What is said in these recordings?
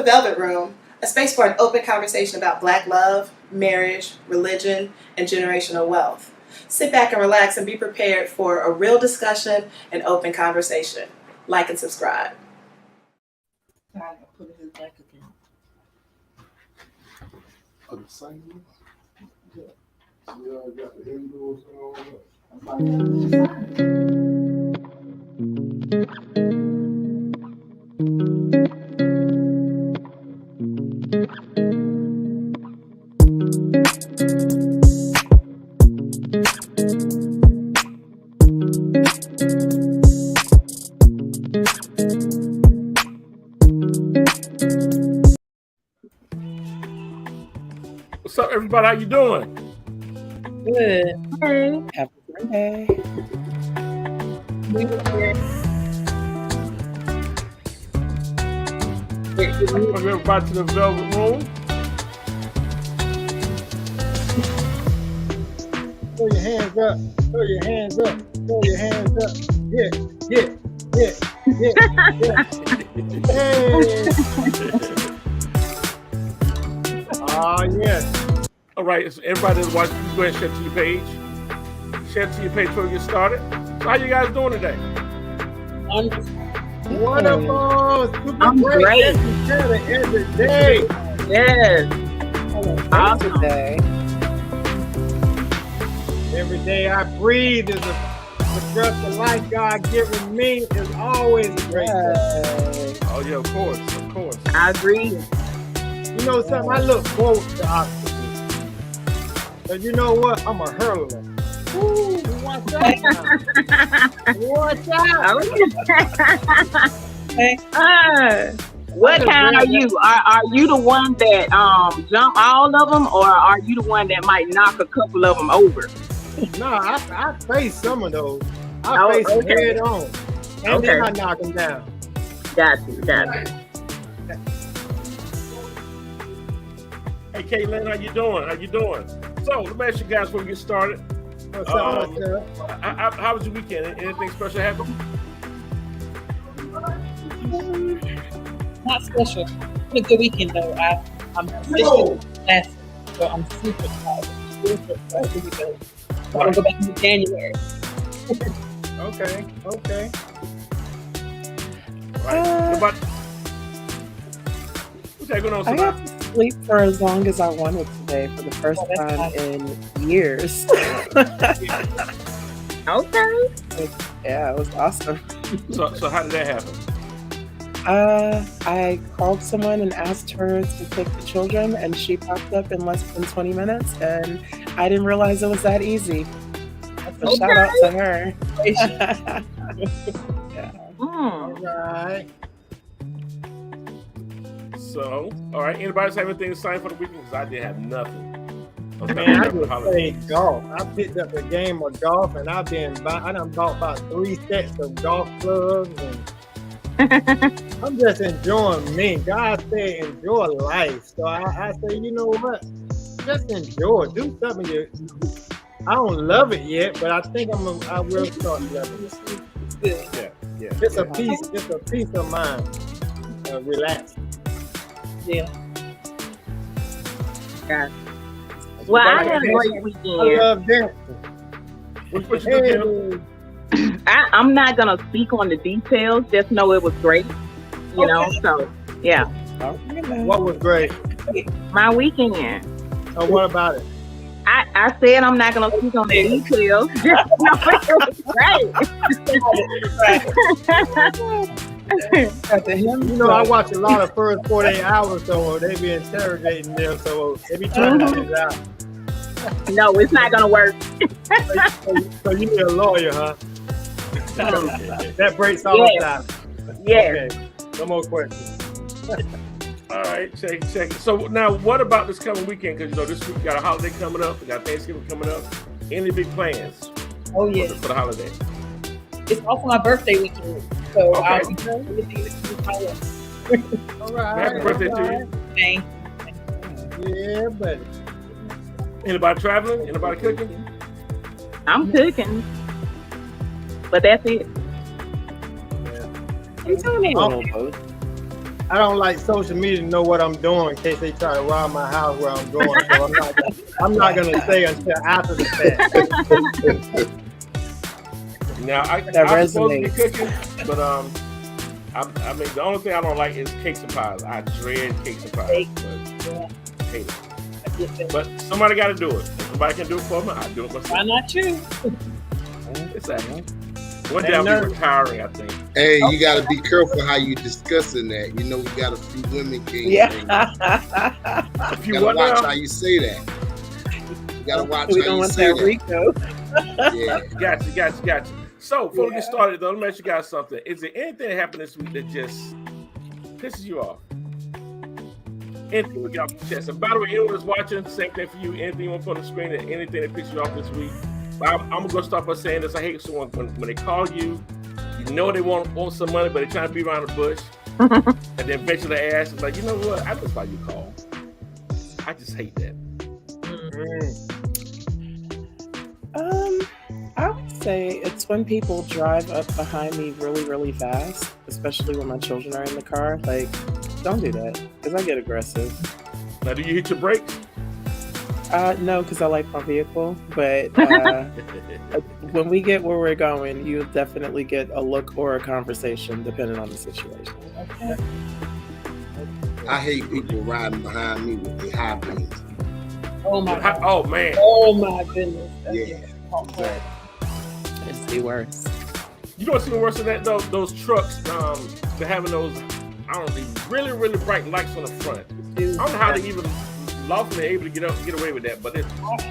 Velvet Room, a space for an open conversation about Black love, marriage, religion, and generational wealth. Sit back and relax and be prepared for a real discussion and open conversation. Like and subscribe. Are the same? Yeah. See how I got the indoors and all that. What's up, everybody? How you doing? Good. Hey. Happy birthday. Welcome everybody to the Velvet Room. Throw your hands up. Throw your hands up. Throw your hands up. Yeah, yeah, yeah, yeah, yeah. Hey. Oh, yes. All right, so everybody that's watching, go ahead and share to your page. Share to your page before we get started. So how you guys doing today? Wonderful. Super I'm great. Every day. Yes. Awesome day. Every day I breathe is the breath of life God given me is always a great day. Oh yeah, of course. I agree. You know something? I look forward to obstacles. But you know what? I'm a hurler. Ooh, watch out now. Watch out. What kind are you? Are you the one that jump all of them, or are you the one that might knock a couple of them over? No, I face some of those. I face them head on. And then I knock them down. Got you. Hey, Caitlin, how you doing? So let me ask you guys before we get started. What's up? How was your weekend? Anything special happen? Not special. It's a good weekend though. I'm officially last, so I'm super excited. Super excited because I'm gonna go back in January. Okay. Right. What's going on? I got to sleep for as long as I wanted today for the first time in years. Okay. Yeah, it was awesome. So how did that happen? I called someone and asked her to take the children, and she popped up in less than 20 minutes, and I didn't realize it was that easy. So shout out to her. Yeah. All right. So, all right. Anybody else have anything to sign for the weekend? Because I didn't have nothing. Man, I just played golf. I picked up a game of golf, and I done bought about 3 sets of golf clubs, and I'm just enjoying me. God said enjoy life. So I say, you know what? Just enjoy it. Do something I don't love it yet, but I think I will start loving it. Yeah. Just a peace of mind. Relax. Yeah. Got you. Well, I had a great weekend. I love dancing. What you do, I'm not gonna speak on the details. Just know it was great. You know, so yeah. What was great? My weekend. Oh, what about it? I said I'm not gonna speak on the details. Just know it was great. You know, I watch a lot of first 48 hours, so they be interrogating them, so they be trying to figure it out. No, it's not gonna work. So you need a lawyer, huh? That breaks all the time. Yes. Okay. No more questions. All right, check it. So now, what about this coming weekend? Because this week we got a holiday coming up. We got Thanksgiving coming up. Any big plans? Oh yeah. For the holiday. It's also my birthday weekend, so Okay. I'll be doing everything that you call it. All right. Happy birthday to Thank you. Yeah, buddy. Anybody traveling? Anybody cooking? I'm cooking, but that's it. You telling me? I don't like social media to know what I'm doing in case they try to rob my house where I'm going. So I'm not gonna say until after the fact. Now I'm supposed to be cooking, but I mean the only thing I don't like is cakes and pies. I dread cakes and pies. Hate it. But somebody got to do it. If somebody can do it for me, I do it myself. Why not you? Exactly. One day I'll be retiring, I think. Hey, you got to be careful how you discussing that. You know, we got a few women kings. Yeah. If you gotta watch how you say that. You gotta watch we how don't you want say that Rico. Yeah. Gotcha. So before we get started, though, let me ask you guys something. Is there anything that happened this week that just pisses you off? Anything we got off the chest? And by the way, anyone that's watching, same thing for you. Anything you want to put on the screen, anything that pisses you off this week? But I'm gonna start by saying this. I hate someone when they call you, you know they want some money, but they're trying to be around the bush, and then eventually they ask, like, you know what? I just like you call. I just hate that. I would say it's when people drive up behind me really, really fast, especially when my children are in the car. Like, don't do that, because I get aggressive. Now, do you hit your brakes? No, because I like my vehicle, but when we get where we're going, you'll definitely get a look or a conversation, depending on the situation. Okay. I hate people riding behind me with their high beams. Oh my God. Oh man. Oh my goodness. Yeah. It's the worst. You know what's even worse than that though? Those trucks, they're having those, I don't know, really, really bright lights on the front. I don't know how they even lawfully able to get away with that, but they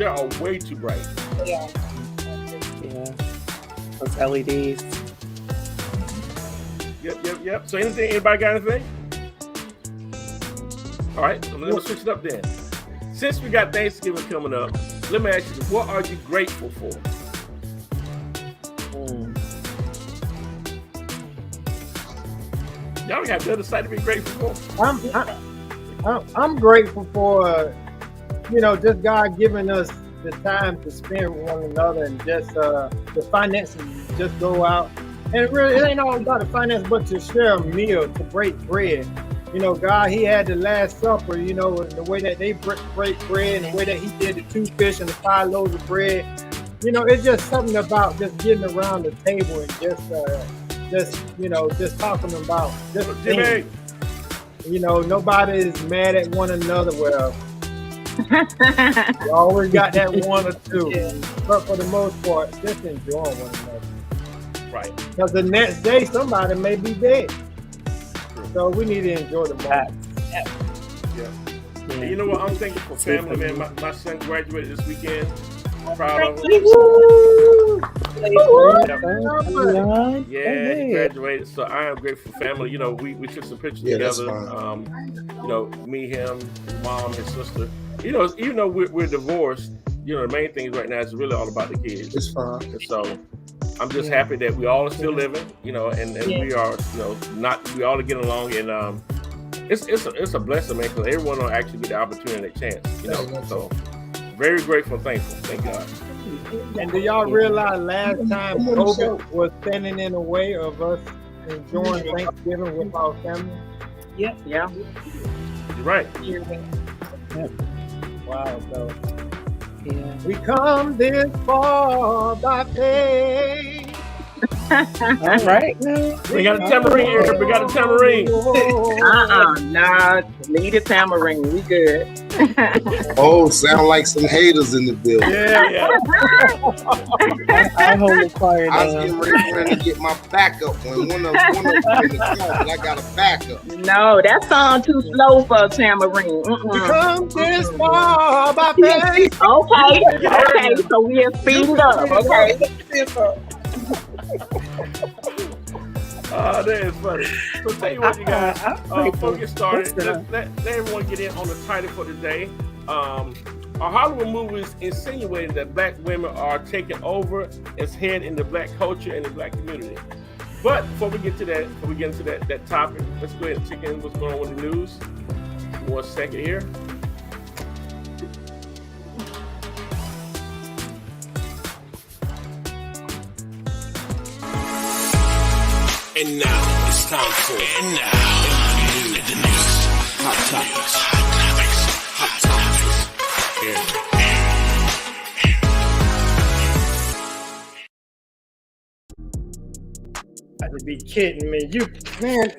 are way too bright. Yeah. Those LEDs. Yep. So anybody got anything? All right, so let's switch it up then. Since we got Thanksgiving coming up, let me ask you, what are you grateful for? Y'all got the other side to be grateful for. I'm grateful for, just God giving us the time to spend with one another, and just the finances just go out. And really, it ain't all about the finance, but to share a meal, to break bread. God, He had the Last Supper, the way that they break bread, and the way that He did the 2 fish and the 5 loaves of bread. It's just something about just getting around the table and just talking about just things. Nobody is mad at one another. Well, you always got that one or two, but for the most part, just enjoying one another. Right. Because the next day, somebody may be dead. So we need to enjoy the moment. Yeah. And you know what? I'm thankful for family, man. My son graduated this weekend. Proud of him. Yeah, he graduated. So I am grateful for family. We took some pictures together. Me, him, his mom, his sister. Even though we're divorced, the main thing right now is really all about the kids. It's fine. And so I'm just happy that we all are still living, and we are, we all are getting along, and it's a blessing, man, because everyone will actually get the opportunity and a chance, So very grateful and thankful. Thank God. And do y'all realize last time COVID was standing in the way of us enjoying Thanksgiving with our family? Yeah. You're right. Wow, so we come this far by faith. All right. We got a tambourine here. We got a tambourine. Nah, need a tambourine. We good. Oh, sound like some haters in the building. Yeah. I hold the choir I was getting ready to get my backup when one of them in the car, but I got a backup. No, that song too slow for a tambourine. We come this far by faith. Okay, so we are speeding up. Okay. Oh, that is funny. So tell you what, you guys, before we get started, let everyone get in on the title for today. Are Hollywood movies insinuating that Black women are taking over as head in the Black culture and the Black community? But before we get into that topic, let's go ahead and check in what's going on with the news. 1 second here. And now it's time for news. Got to be kidding me. Man.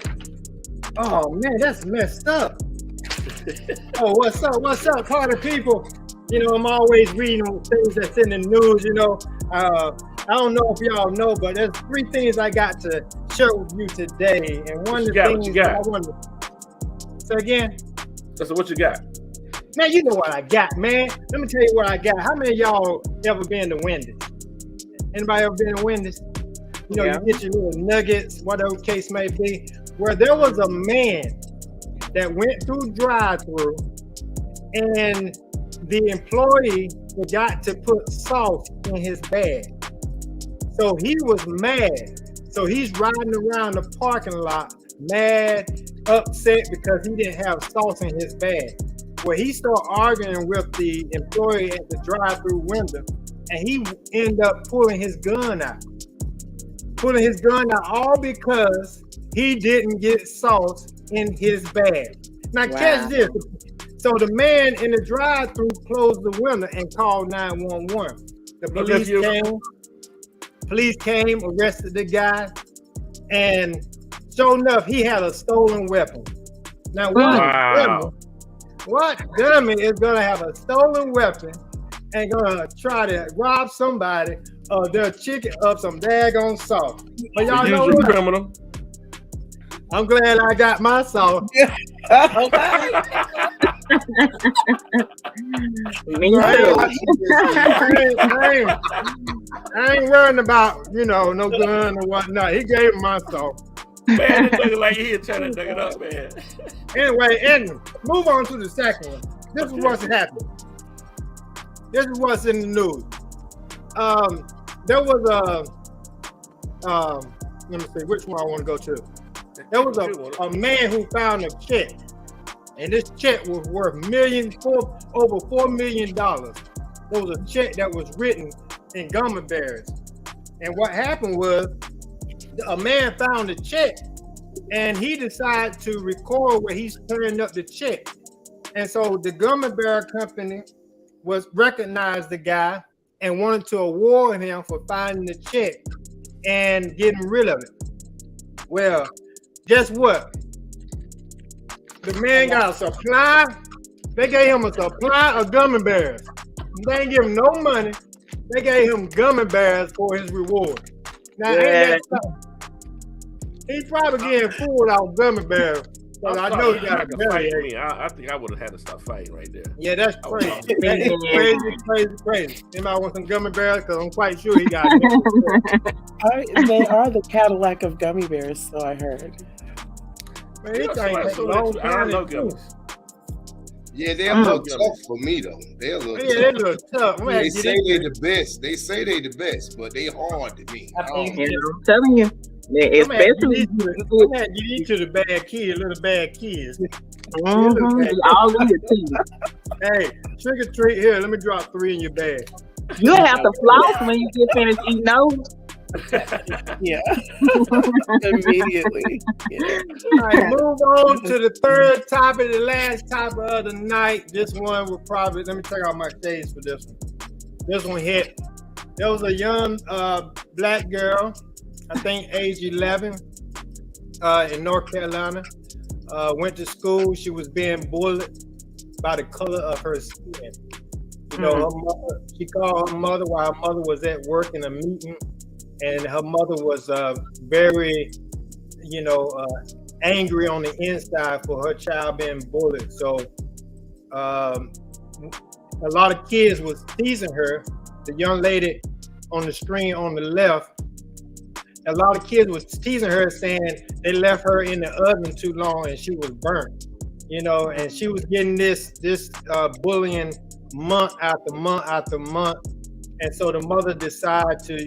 Oh man, that's messed up. Oh, what's up? What's up, party people? You know, I'm always reading things that's in the news. You know, I don't know if y'all know, but there's 3 things I got to share with you today. And one of the things that I want to say again. So what you got? Man, you know what I got, man. Let me tell you what I got. How many of y'all ever been to Wendy's? Anybody ever been to Wendy's? You know, you get your little nuggets, whatever the case may be. Where there was a man that went through drive-through and the employee forgot to put salt in his bag. So he was mad. So he's riding around the parking lot, mad, upset because he didn't have salt in his bag. Well, he started arguing with the employee at the drive-through window, and he ended up pulling his gun out. All because he didn't get salt in his bag. Now catch this. So the man in the drive-through closed the window and called 911. The police came, arrested the guy, and sure enough, he had a stolen weapon. Now what dummy is gonna have a stolen weapon and gonna try to rob somebody of their chicken of some daggone salt? But y'all know what? Criminal. I'm glad I got my salt. Okay. I ain't worrying about, you know, no gun or whatnot. He gave him my salt. Man, it looking like he trying to dig it up, man. Anyway, and move on to the second one. This is what's happening. This is what's in the news. There was let me see which one I want to go to. There was a man who found a check, and this check was worth over $4 million. There was a check that was written in gummy bears. And what happened was a man found the check, and he decided to record where he's turning up the check. And so the gummy bear company recognized the guy and wanted to award him for finding the check and getting rid of it. Well, guess what? The man got a supply. They gave him a supply of gummy bears. They didn't give him no money. They gave him gummy bears for his reward. Now, ain't that something? He's probably getting fooled out gummy bears. But I know he got a belly ache. I think I would have had to stop fighting right there. Yeah, that's crazy. That's crazy. Anybody want some gummy bears? Because I'm quite sure he got it. They are the Cadillac of gummy bears, so I heard. Man, he takes a long time to do. Yeah, they're a little tough for me though. They're a little they look tough. They say they the best. They say they the best, but they hard to me. I'm telling you. Especially you get to the bad kids, little bad kids. All in your teeth. Hey, trick or treat here. Let me drop 3 in your bag. You have to floss when you get finished eating those. Yeah. Immediately. Yeah. All right, move on to the third topic, the last topic of the night. This one will probably, let me take out my shades for this one. This one hit. There was a young black girl, I think age 11, in North Carolina. Went to school. She was being bullied by the color of her skin. You know, her mother, she called her mother while her mother was at work in a meeting, and her mother was very, angry on the inside for her child being bullied. So a lot of kids was teasing her. The young lady on the screen on the left, a lot of kids was teasing her, saying they left her in the oven too long and she was burnt. And she was getting this bullying month after month after month. And so the mother decided to,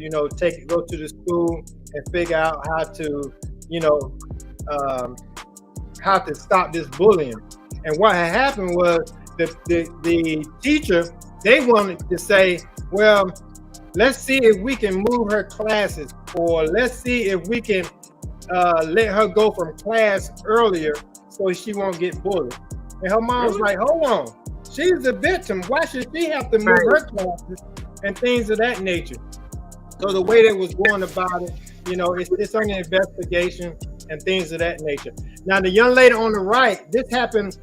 go to the school and figure out how to stop this bullying. And what had happened was the teacher, they wanted to say, well, let's see if we can move her classes, or let's see if we can let her go from class earlier so she won't get bullied. And her mom was Really? like, hold on, she's the victim. Why should she have to move her classes and things of that nature? So the way they was going about it, you know, it's under investigation and things of that nature. Now, the young lady on the right, this happened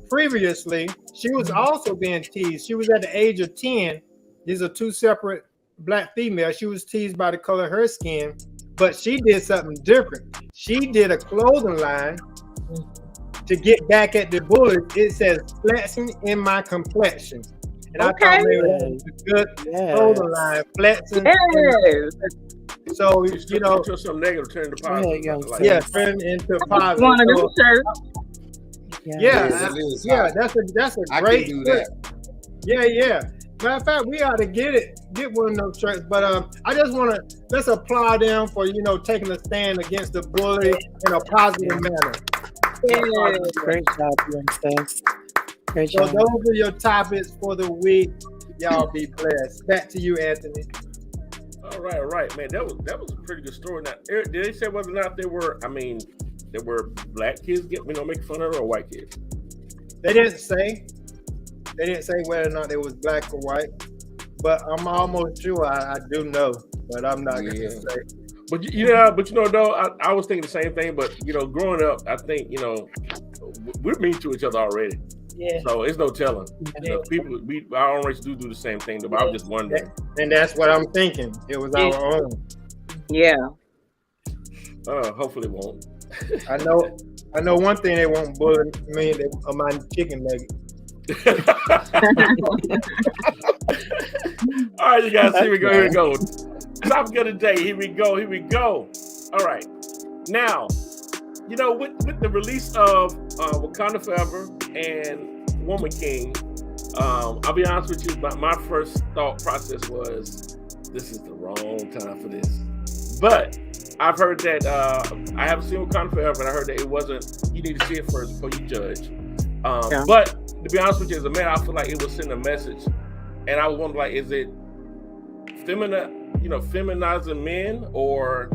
previously. She was also being teased. She was at the age of 10. These are two separate black females. She was teased by the color of her skin, but she did something different. She did a clothing line to get back at the bullies. It says flexing in my complexion. And I thought maybe that was a good clothing line, flexing. Yes. So, You know, until something negative turn into positive. Like, yeah, turn into positive. One of them shirts. Yeah, that's a great can do that. Yeah. Matter of fact, we ought to get one of those shirts. But I just want to let's applaud them for taking a stand against the bully in a positive manner. Yeah. Great job, Princess. Great So job. those are your topics for the week. Y'all be blessed. Back to you, Anthony. All right, man. That was a pretty good story. Now, Eric, did they say whether or not there were black kids making fun of her or white kids? They didn't say. They didn't say whether or not they was black or white, but I'm almost sure I do know, but I'm not gonna say. But though, I was thinking the same thing. But growing up, I think we're mean to each other already. Yeah. So it's no telling. People, our own race do the same thing. But I was just wondering. And that's what I'm thinking. It was our own. Yeah. Hopefully it won't. I know one thing, they won't bully me on my chicken nugget. All right, you guys, here we go. Topic of the day. Here we go. All right. Now, with the release of Wakanda Forever and Woman King, I'll be honest with you, my first thought process was, this is the wrong time for this. But I've heard that, I haven't seen Wakanda Forever, and I heard that it wasn't, you need to see it first before you judge. But to be honest with you, as a man, I feel like it was sending a message. And I was wondering, like, is it feminizing men or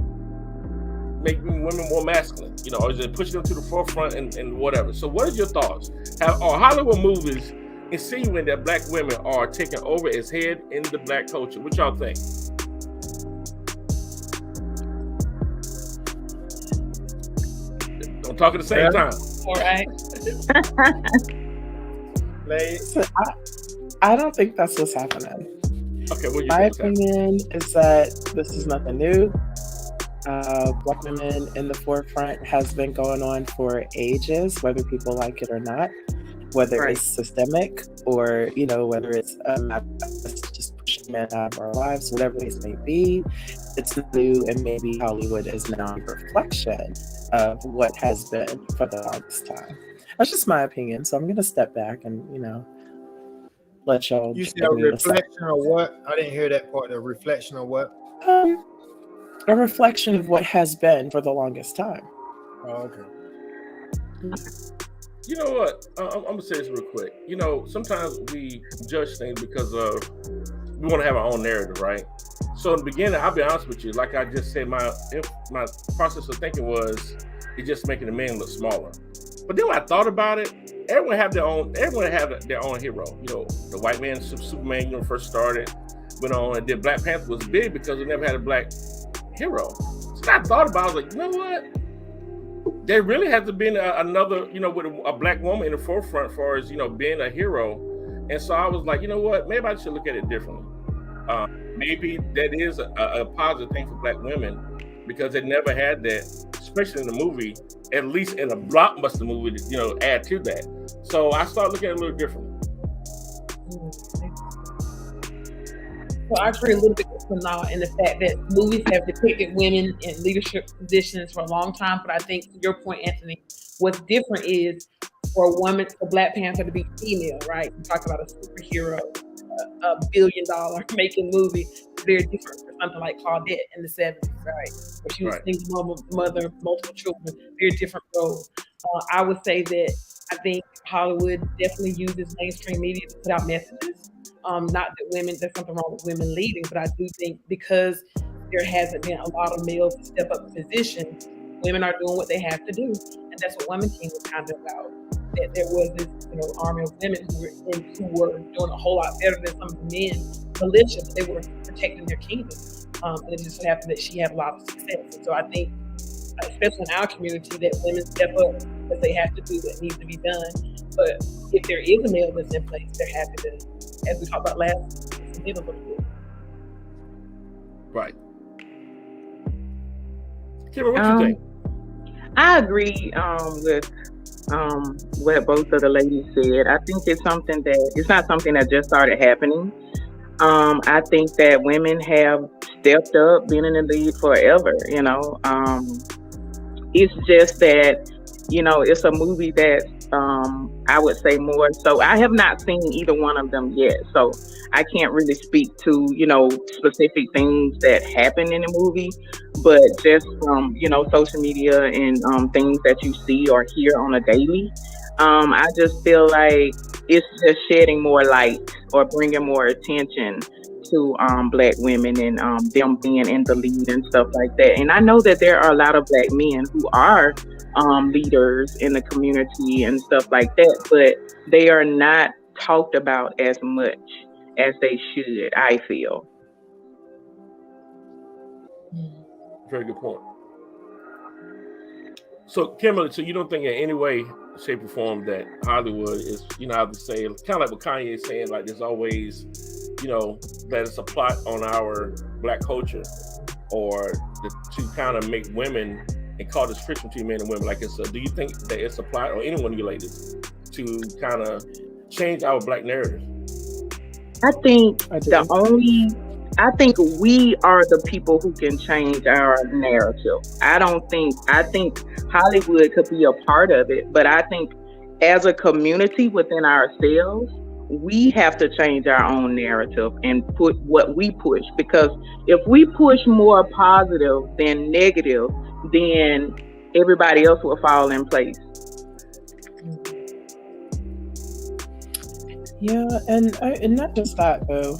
making women more masculine? Or is it pushing them to the forefront and whatever? So what are your thoughts? Are Hollywood movies insinuating that black women are taking over as head in the black culture? What y'all think? Don't talk at the same time. All right. I don't think that's what's happening. Okay, my opinion is that this is nothing new. Black women in the forefront has been going on for ages, whether people like it or not, whether it's systemic or whether it's just pushing men out of our lives, whatever it may be. It's new, and maybe Hollywood is now a reflection of what has been for the longest time. That's just my opinion. So I'm going to step back and let y'all. You said a reflection of what? I didn't hear that part. A reflection of what? A reflection of what has been for the longest time. Oh, okay. You know what? I'm gonna say this real quick. Sometimes we judge things because we want to have our own narrative, right? So in the beginning, I'll be honest with you. Like I just said, my process of thinking was it's just making the man look smaller. But then when I thought about it, everyone have their own hero. The white man, Superman, first started, went on, and then Black Panther was big because we never had a black hero. So I thought about it, I was like, you know what? There really has to be another, with a black woman in the forefront as far as, being a hero. And so I was like, you know what? Maybe I should look at it differently. Maybe that is a positive thing for black women because they never had that, especially in the movie, at least in a blockbuster movie, add to that. So I started looking at it a little differently. Well, I agree a little bit with Sanaa in the fact that movies have depicted women in leadership positions for a long time. But I think, to your point, Anthony, what's different is for Black Panther to be female, right? We talk about a superhero, a $1 billion making movie. Very different for something like Claudette in the 70s, right? Where she was a single mother, multiple children, very different role. I would say that I think Hollywood definitely uses mainstream media to put out messages. Not that there's something wrong with women leading, but I do think because there hasn't been a lot of males to step up to position, women are doing what they have to do, and that's what Woman King was kind of about. That there was this, army of women who were doing a whole lot better than some of the men militia. They were protecting their kingdom, and it just so happened that she had a lot of success. And so I think, especially in our community, that women step up because they have to do what needs to be done. But if there is a male that's in place, they're happy to, as we talked about last, submit a little bit. Right. Kimber, what you think? I agree with what both of the ladies said. I think it's something that it's not something that just started happening. I think that women have stepped up, been in the lead forever. It's just that it's a movie that I would say more so. I have not seen either one of them yet, so I can't really speak to specific things that happen in the movie, but just from social media and things that you see or hear on a daily, I just feel like it's just shedding more light or bringing more attention to Black women and them being in the lead and stuff like that. And I know that there are a lot of Black men who are leaders in the community and stuff like that, but they are not talked about as much as they should, I feel. Very good point. So, Kimberly, so you don't think in any way, shape, or form that Hollywood is, how to say, kind of like what Kanye is saying, like there's always, that it's a plot on our Black culture, or to kind of make women and call this friction between men and women. Like do you think that it's a plot, or anyone you ladies, to kind of change our Black narrative? I think I think we are the people who can change our narrative. I think Hollywood could be a part of it, but I think as a community within ourselves, we have to change our own narrative and put what we push, because if we push more positive than negative, then everybody else will fall in place. Yeah, and not just that though.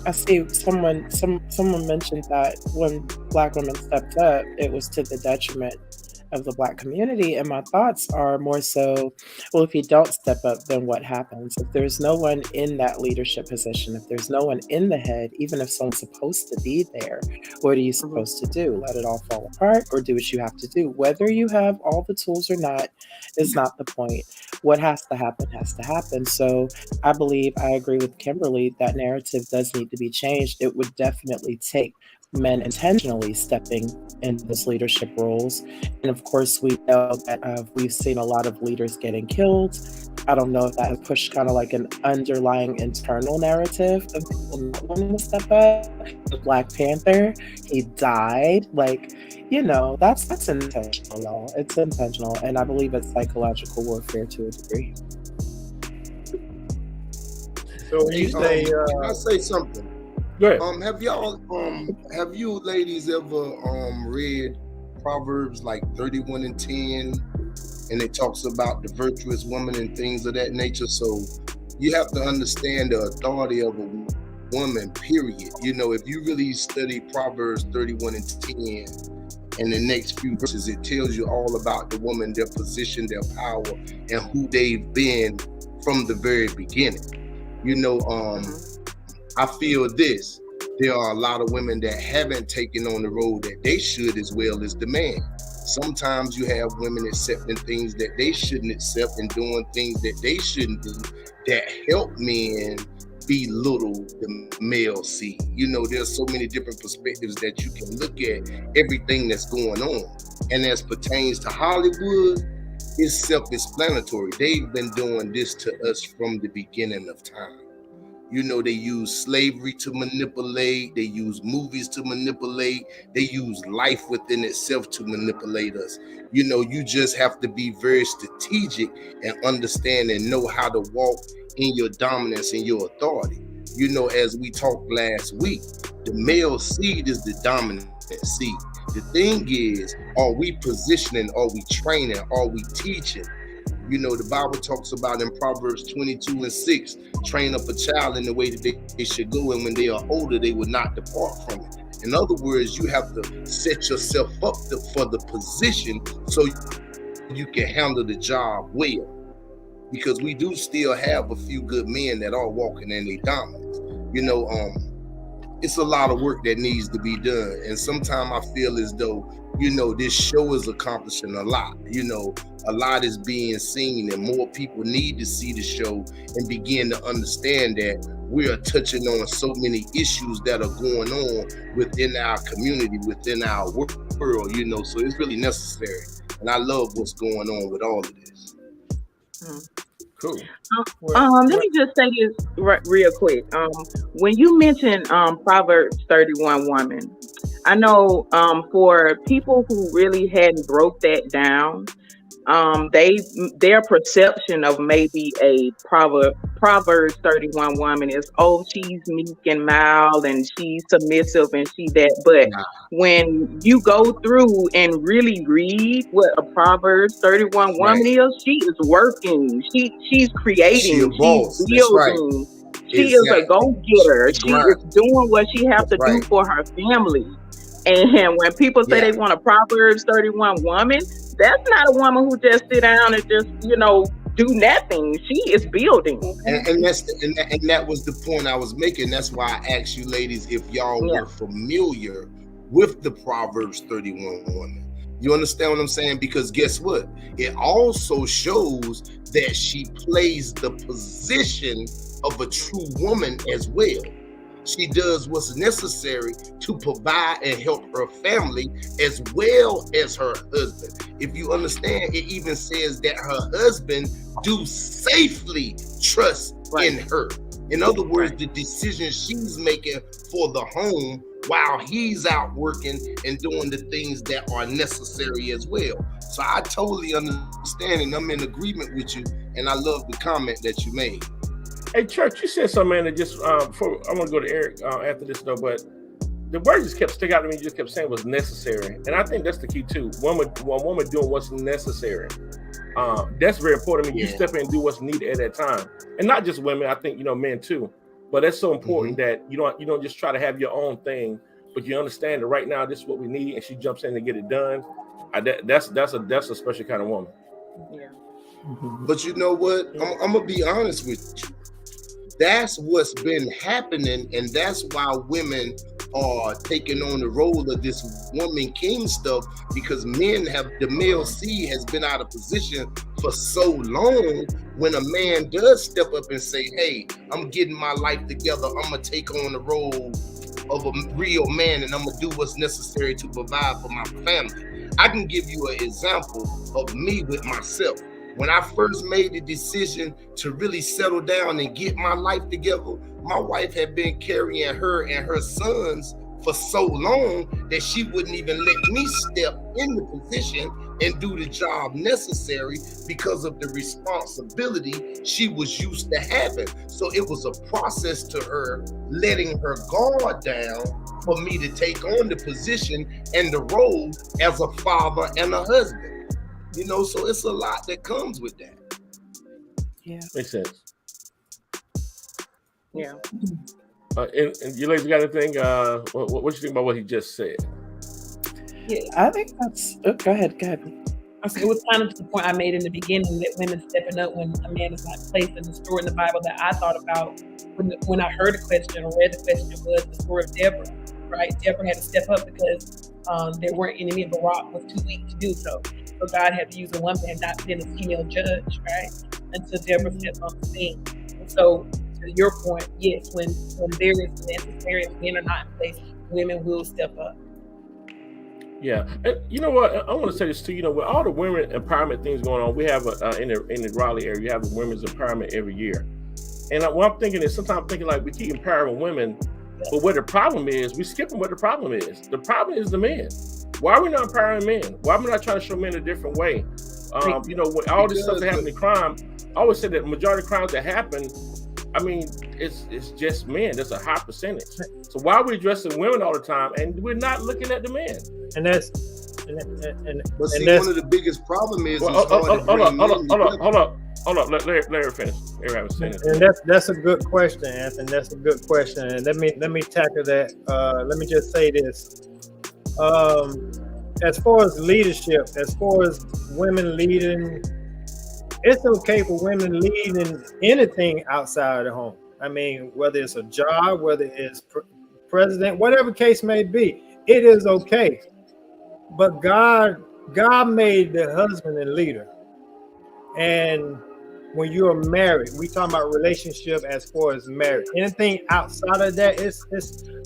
I see someone mentioned that when Black women stepped up, it was to the detriment of the Black community. And my thoughts are more so, well, if you don't step up, then what happens? If there's no one in that leadership position, if there's no one in the head, even if someone's supposed to be there, what are you supposed to do? Let it all fall apart, or do what you have to do? Whether you have all the tools or not is not the point. What has to happen has to happen. So I agree with Kimberly, that narrative does need to be changed. It would definitely take men intentionally stepping into those leadership roles. And of course, we know that we've seen a lot of leaders getting killed. I don't know if that has pushed kind of like an underlying internal narrative of people not wanting to step up. The Black Panther, he died. That's intentional, y'all. It's intentional. And I believe it's psychological warfare to a degree. So when you say, can I say something? Go ahead. Have you ladies ever read Proverbs like 31 and 10, and it talks about the virtuous woman and things of that nature? So you have to understand the authority of a woman, period. If you really study Proverbs 31 and 10, in the next few verses, it tells you all about the woman, their position, their power, and who they've been from the very beginning. I feel this. There are a lot of women that haven't taken on the role that they should, as well as the man. Sometimes you have women accepting things that they shouldn't accept and doing things that they shouldn't do that help men belittle the male seed. There's so many different perspectives that you can look at everything that's going on. And as pertains to Hollywood, it's self-explanatory. They've been doing this to us from the beginning of time. They use slavery to manipulate. They use movies to manipulate. They use life within itself to manipulate us. You just have to be very strategic and understand and know how to walk in your dominance and your authority. As we talked last week, the male seed is the dominant seed. The thing is, are we positioning? Are we training? Are we teaching? The Bible talks about in Proverbs 22:6, train up a child in the way that they should go, and when they are older, they will not depart from it. In other words, you have to set yourself up for the position so you can handle the job well. Because we do still have a few good men that are walking in their dominance. It's a lot of work that needs to be done. And sometimes I feel as though, this show is accomplishing a lot. A lot is being seen, and more people need to see the show and begin to understand that we are touching on so many issues that are going on within our community, within our world, so it's really necessary. And I love what's going on with all of this. Cool. Let me just say this real quick. When you mentioned Proverbs 31 woman, I know for people who really hadn't broke that down, their perception of maybe a Proverbs 31 woman is, oh, she's meek and mild and she's submissive and she that. But when you go through and really read what a Proverbs 31 woman is, she is working. She's creating. She's building. She is a go-getter. She is doing what she has to do for her family. And when people say they want a Proverbs 31 woman, that's not a woman who just sit down and just, do nothing. She is building. And that was the point I was making. That's why I asked you ladies if y'all were familiar with the Proverbs 31 woman. You understand what I'm saying? Because guess what? It also shows that she plays the position of a true woman as well. She does what's necessary to provide and help her family as well as her husband. If you understand, it even says that her husband do safely trust in her. In other words, the decisions she's making for the home while he's out working and doing the things that are necessary as well. So I totally understand and I'm in agreement with you, and I love the comment that you made. Hey, Church, you said something, man, that just, before I want to go to Eric after this, though, but the word just kept sticking out to me, you just kept saying was necessary. And I think that's the key, too. One woman doing what's necessary. That's very important. I mean, you step in and do what's needed at that time. And not just women, I think, men, too. But that's so important that you don't just try to have your own thing, but you understand that right now this is what we need, and she jumps in to get it done. That's a special kind of woman. Yeah. But you know what? I'm going to be honest with you. That's what's been happening, and that's why women are taking on the role of this woman king stuff, because the male seed has been out of position for so long. When a man does step up and say, hey, I'm getting my life together, I'm going to take on the role of a real man, and I'm going to do what's necessary to provide for my family. I can give you an example of me with myself. When I first made the decision to really settle down and get my life together, my wife had been carrying her and her sons for so long that she wouldn't even let me step in the position and do the job necessary because of the responsibility she was used to having. So it was a process to her letting her guard down for me to take on the position and the role as a father and a husband. So it's a lot that comes with that. Yeah. Makes sense. Yeah. And you ladies got anything? What you think about what he just said? Yeah, I think that's. Oh, go ahead. Okay, it was kind of the point I made in the beginning, that women stepping up when a man is not placed. In the story in the Bible that I thought about when I heard the question or read the question was the story of Deborah. Right, Deborah had to step up because there weren't any, but Barak was too weak to do so. So God had to use a woman and not been a female judge, right? Until Deborah stepped on the scene. And so, to your point, yes, when there is necessary, if men are not in place, women will step up. Yeah, and you know what? I want to say this too. With all the women empowerment things going on, we have in the Raleigh area, you have a women's empowerment every year. And what I'm thinking is, sometimes I'm thinking like we keep empowering women, but what the problem is, we skipping what the problem is. The problem is the men. Why are we not empowering men? Why are we not trying to show men a different way? When all this stuff that happens in crime, I always say that the majority of crimes that happen, I mean, it's just men. That's a high percentage. So why are we addressing women all the time and we're not looking at the men? And that's one of the biggest problem is. Hold up. Hold on, let her finish. Larry was saying And that's a good question, Anthony. That's a good question. And let me tackle that. Let me just say this. As far as leadership, as far as women leading, it's okay for women leading anything outside of the home. I mean, whether it's a job, whether it's president, whatever case may be, it is okay. But God made the husband a leader. And when you're married, we talking about relationship as far as marriage. Anything outside of that, it's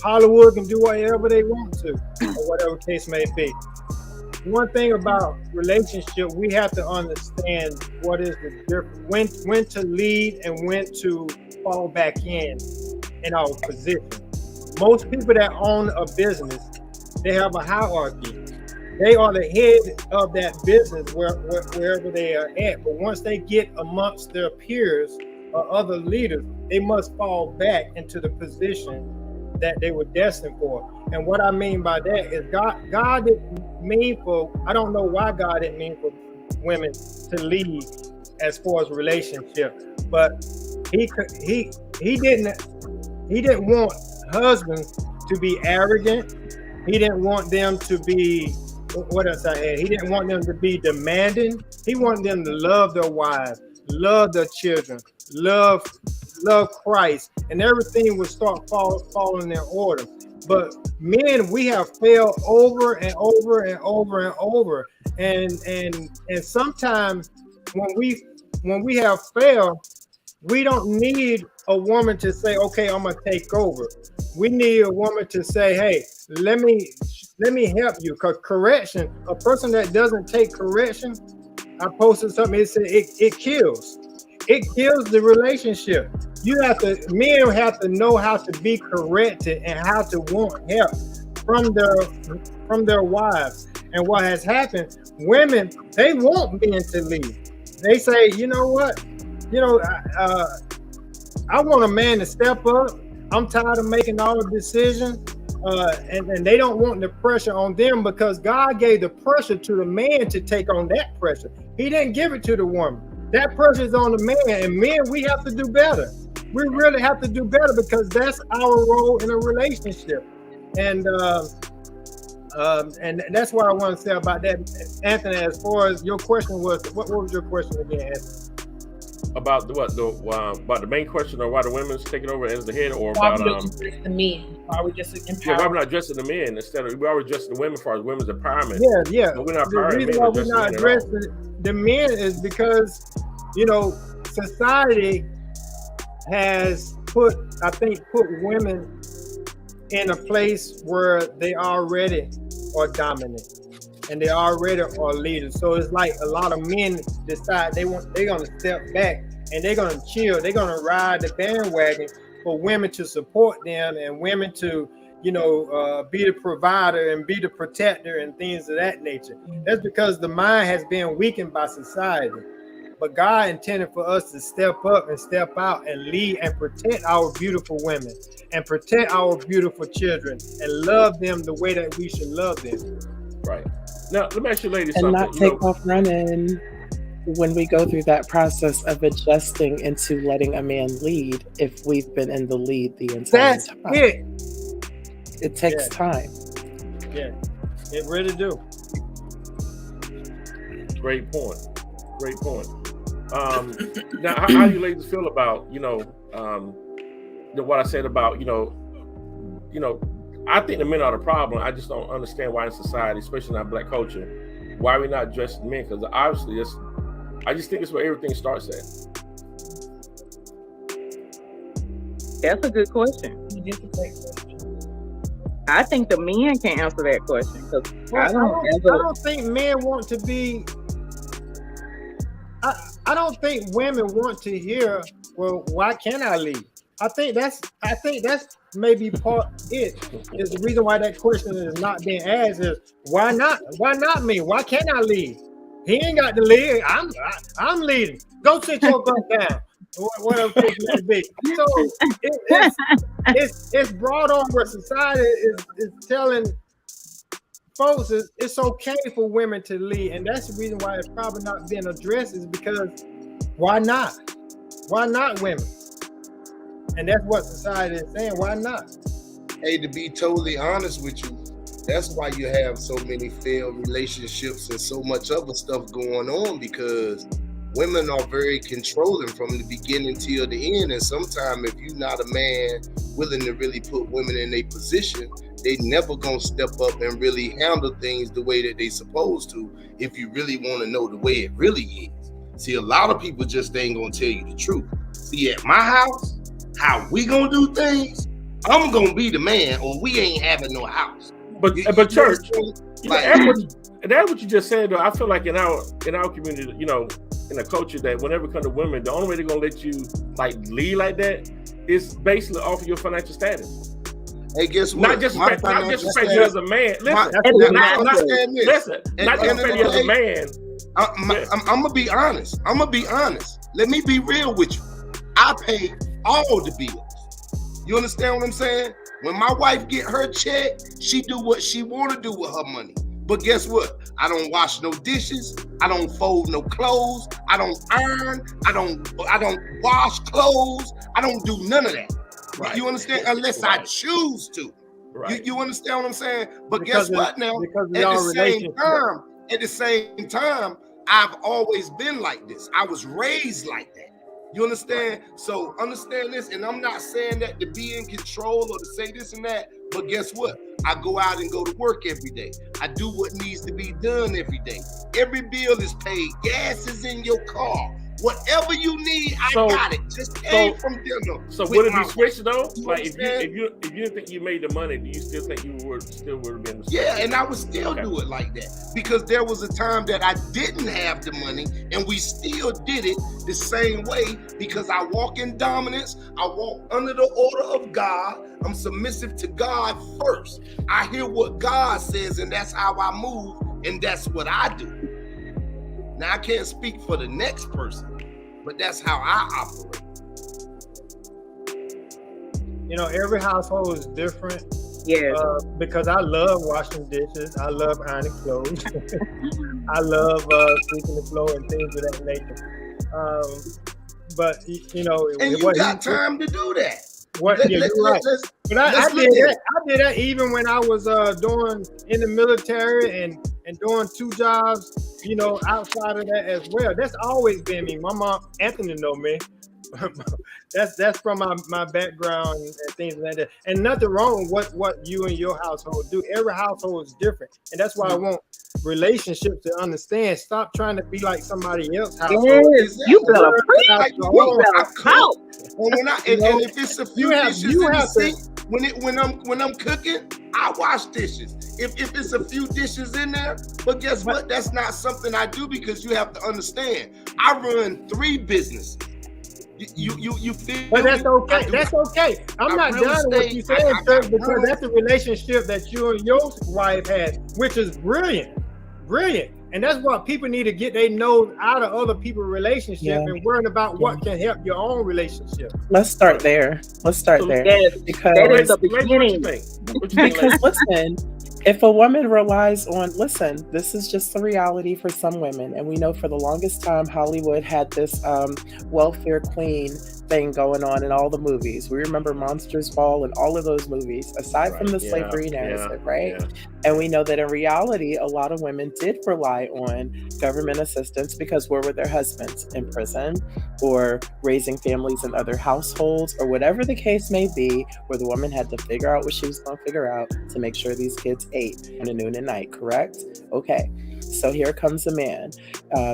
Hollywood can do whatever they want to, or whatever case may be. One thing about relationship, we have to understand what is the difference, when to lead and when to fall back in our position. Most people that own a business, they have a hierarchy. They are the head of that business wherever they are at. But once they get amongst their peers or other leaders, they must fall back into the position that they were destined for. And what I mean by that is God didn't mean for, I don't know why God didn't mean for women to lead as far as relationship, but he didn't want husbands to be arrogant. He didn't want them to be, what else I had? He didn't want them to be demanding. He wanted them to love their wives, love their children, love Christ, and everything would start falling in order. But men, we have failed over and over and over and over. And sometimes when we have failed, we don't need a woman to say, okay, I'm gonna take over. We need a woman to say, hey, let me help you. Because correction, a person that doesn't take correction, I posted something, it said it kills. It kills the relationship. Men have to know how to be corrected and how to want help from their wives. And what has happened, women, they want men to lead. They say, you know what? I want a man to step up. I'm tired of making all the decisions. And they don't want the pressure on them, because God gave the pressure to the man to take on that pressure. He didn't give it to the woman. That pressure is on the man, and men, we have to do better. We really have to do better, because that's our role in a relationship. And that's what I want to say about that, Anthony. As far as your question was, what was your question again, Anthony? About about the main question, or why the women's taking over as the head, or why about we just the men? Why we just why we're not addressing the men instead of we are addressing the women for as women's empowerment? Yeah. But we're not the reason why we're not addressing the men is because society has put women in a place where they already are dominant and they already are leaders. So it's like a lot of men decide they're gonna step back and they're gonna chill. They're gonna ride the bandwagon for women to support them and women to be the provider and be the protector and things of that nature. That's because the mind has been weakened by society. But God intended for us to step up and step out and lead and protect our beautiful women and protect our beautiful children and love them the way that we should love them. Right. Now, let me ask you ladies and something. not take off running when we go through that process of adjusting into letting a man lead if we've been in the lead the entire time. It takes time. Yeah, it really do. Great point. Now, how do you ladies feel about what I said about I think the men are the problem. I just don't understand why in society, especially in our Black culture, why we're not addressing men. Because obviously, I just think it's where everything starts at. That's a good question. I think the men can answer that question, because I don't think men want to be. I don't think women want to hear, well, why can't I lead? I think that's maybe part is the reason why that question is not being asked is why not me? Why can't I lead? He ain't got to lead. I'm leading. Go sit your butt down. Whatever it may be. So it's brought on where society is telling folks it's okay for women to lead, and that's the reason why it's probably not being addressed, is because Why not? Why not women? And that's what society is saying. Why not? Hey, to be totally honest with you, that's why you have so many failed relationships and so much other stuff going on, because women are very controlling from the beginning till the end. And sometimes if you're not a man willing to really put women in a position, they never gonna step up and really handle things the way that they supposed to, if you really want to know the way it really is. See, a lot of people just ain't gonna tell you the truth. See, at my house, how we gonna do things, I'm gonna be the man, or we ain't having no house. But church, that's what you just said, though. I feel like in our community, you know, in the culture, that whenever it comes to women, the only way they're gonna let you like lead like that is basically off of your financial status. Hey, guess what? Not just respect you as a man. Listen, not just respect you as a man. I'm gonna be honest. Let me be real with you. I pay all the bills. You understand what I'm saying? When my wife get her check, she do what she want to do with her money. But guess what? I don't wash no dishes. I don't fold no clothes. I don't iron. I don't wash clothes. I don't do none of that. Right. You understand? Unless I choose to. Right. You understand what I'm saying? But guess what now? At the same time, I've always been like this. I was raised like that. You understand? So understand this, and I'm not saying that to be in control or to say this and that, but guess what? I go out and go to work every day. I do what needs to be done every day. Every bill is paid. Gas is in your car. Whatever you need, I got it. Just pay from dinner. So would it be switched though? Like if you didn't think you made the money, do you still think you would have been? Yeah, and I would still do it like that, because there was a time that I didn't have the money, and we still did it the same way, because I walk in dominance. I walk under the order of God. I'm submissive to God first. I hear what God says, and that's how I move, and that's what I do. Now, I can't speak for the next person, but that's how I operate. You know, every household is different. Yeah. Because I love washing dishes. I love ironing clothes. I love sweeping the floor and things of that nature. But, you know. And you got time to do that. You're right. But I did that even when I was doing in the military and doing 2 jobs, you know, outside of that as well. That's always been me. My mom, Anthony, know me. that's from my background and things like that. And nothing wrong with what you and your household do. Every household is different. And that's why I want relationships to understand. Stop trying to be like somebody else's household. Yes, you better preach. And if it's a few dishes in the sink, when I'm cooking, I wash dishes. If it's a few dishes in there, but guess what? That's not something I do, because you have to understand, I run 3 businesses. You feel? But that's okay. That's okay. I'm not done with what you said, sir, because that's a relationship that you and your wife had, which is brilliant. And that's what people need to get their nose out of other people's relationship and worrying about what can help your own relationship. Let's start there. Yes, because that is the beginning. Because listen, if a woman relies on, this is just the reality for some women. And we know for the longest time, Hollywood had this welfare queen thing going on in all the movies. We remember Monsters Ball and all of those movies, aside from the slavery narrative, right? Yeah. And we know that in reality, a lot of women did rely on government assistance, because where were their husbands? In prison, or raising families in other households, or whatever the case may be, where the woman had to figure out what she was going to figure out to make sure these kids ate morning, noon, and night, correct? Okay. So here comes a man.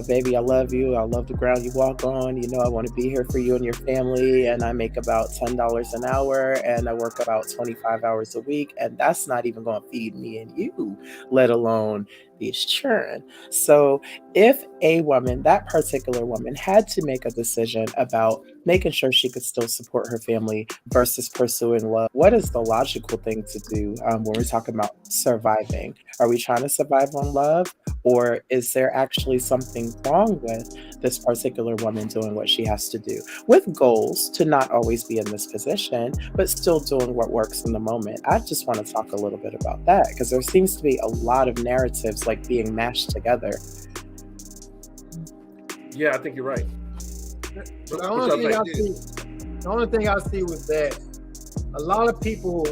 Baby, I love you. I love the ground you walk on. You know, I want to be here for you and your family. And I make about $10 an hour, and I work about 25 hours a week. And that's not even going to feed me and you, let alone these children. So if a woman, that particular woman, had to make a decision about making sure she could still support her family versus pursuing love, what is the logical thing to do when we're talking about surviving? Are we trying to survive on love, or is there actually something wrong with this particular woman doing what she has to do, with goals to not always be in this position, but still doing what works in the moment? I just want to talk a little bit about that, because there seems to be a lot of narratives like being mashed together. Yeah, I think you're right. The only thing I see was that a lot of people,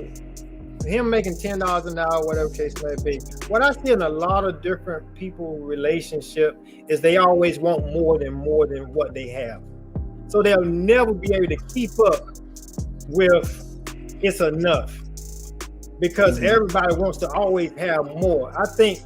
him making $10 an hour, whatever case may be. What I see in a lot of different people relationship is they always want more than what they have. So they'll never be able to keep up with it's enough, because everybody wants to always have more. I think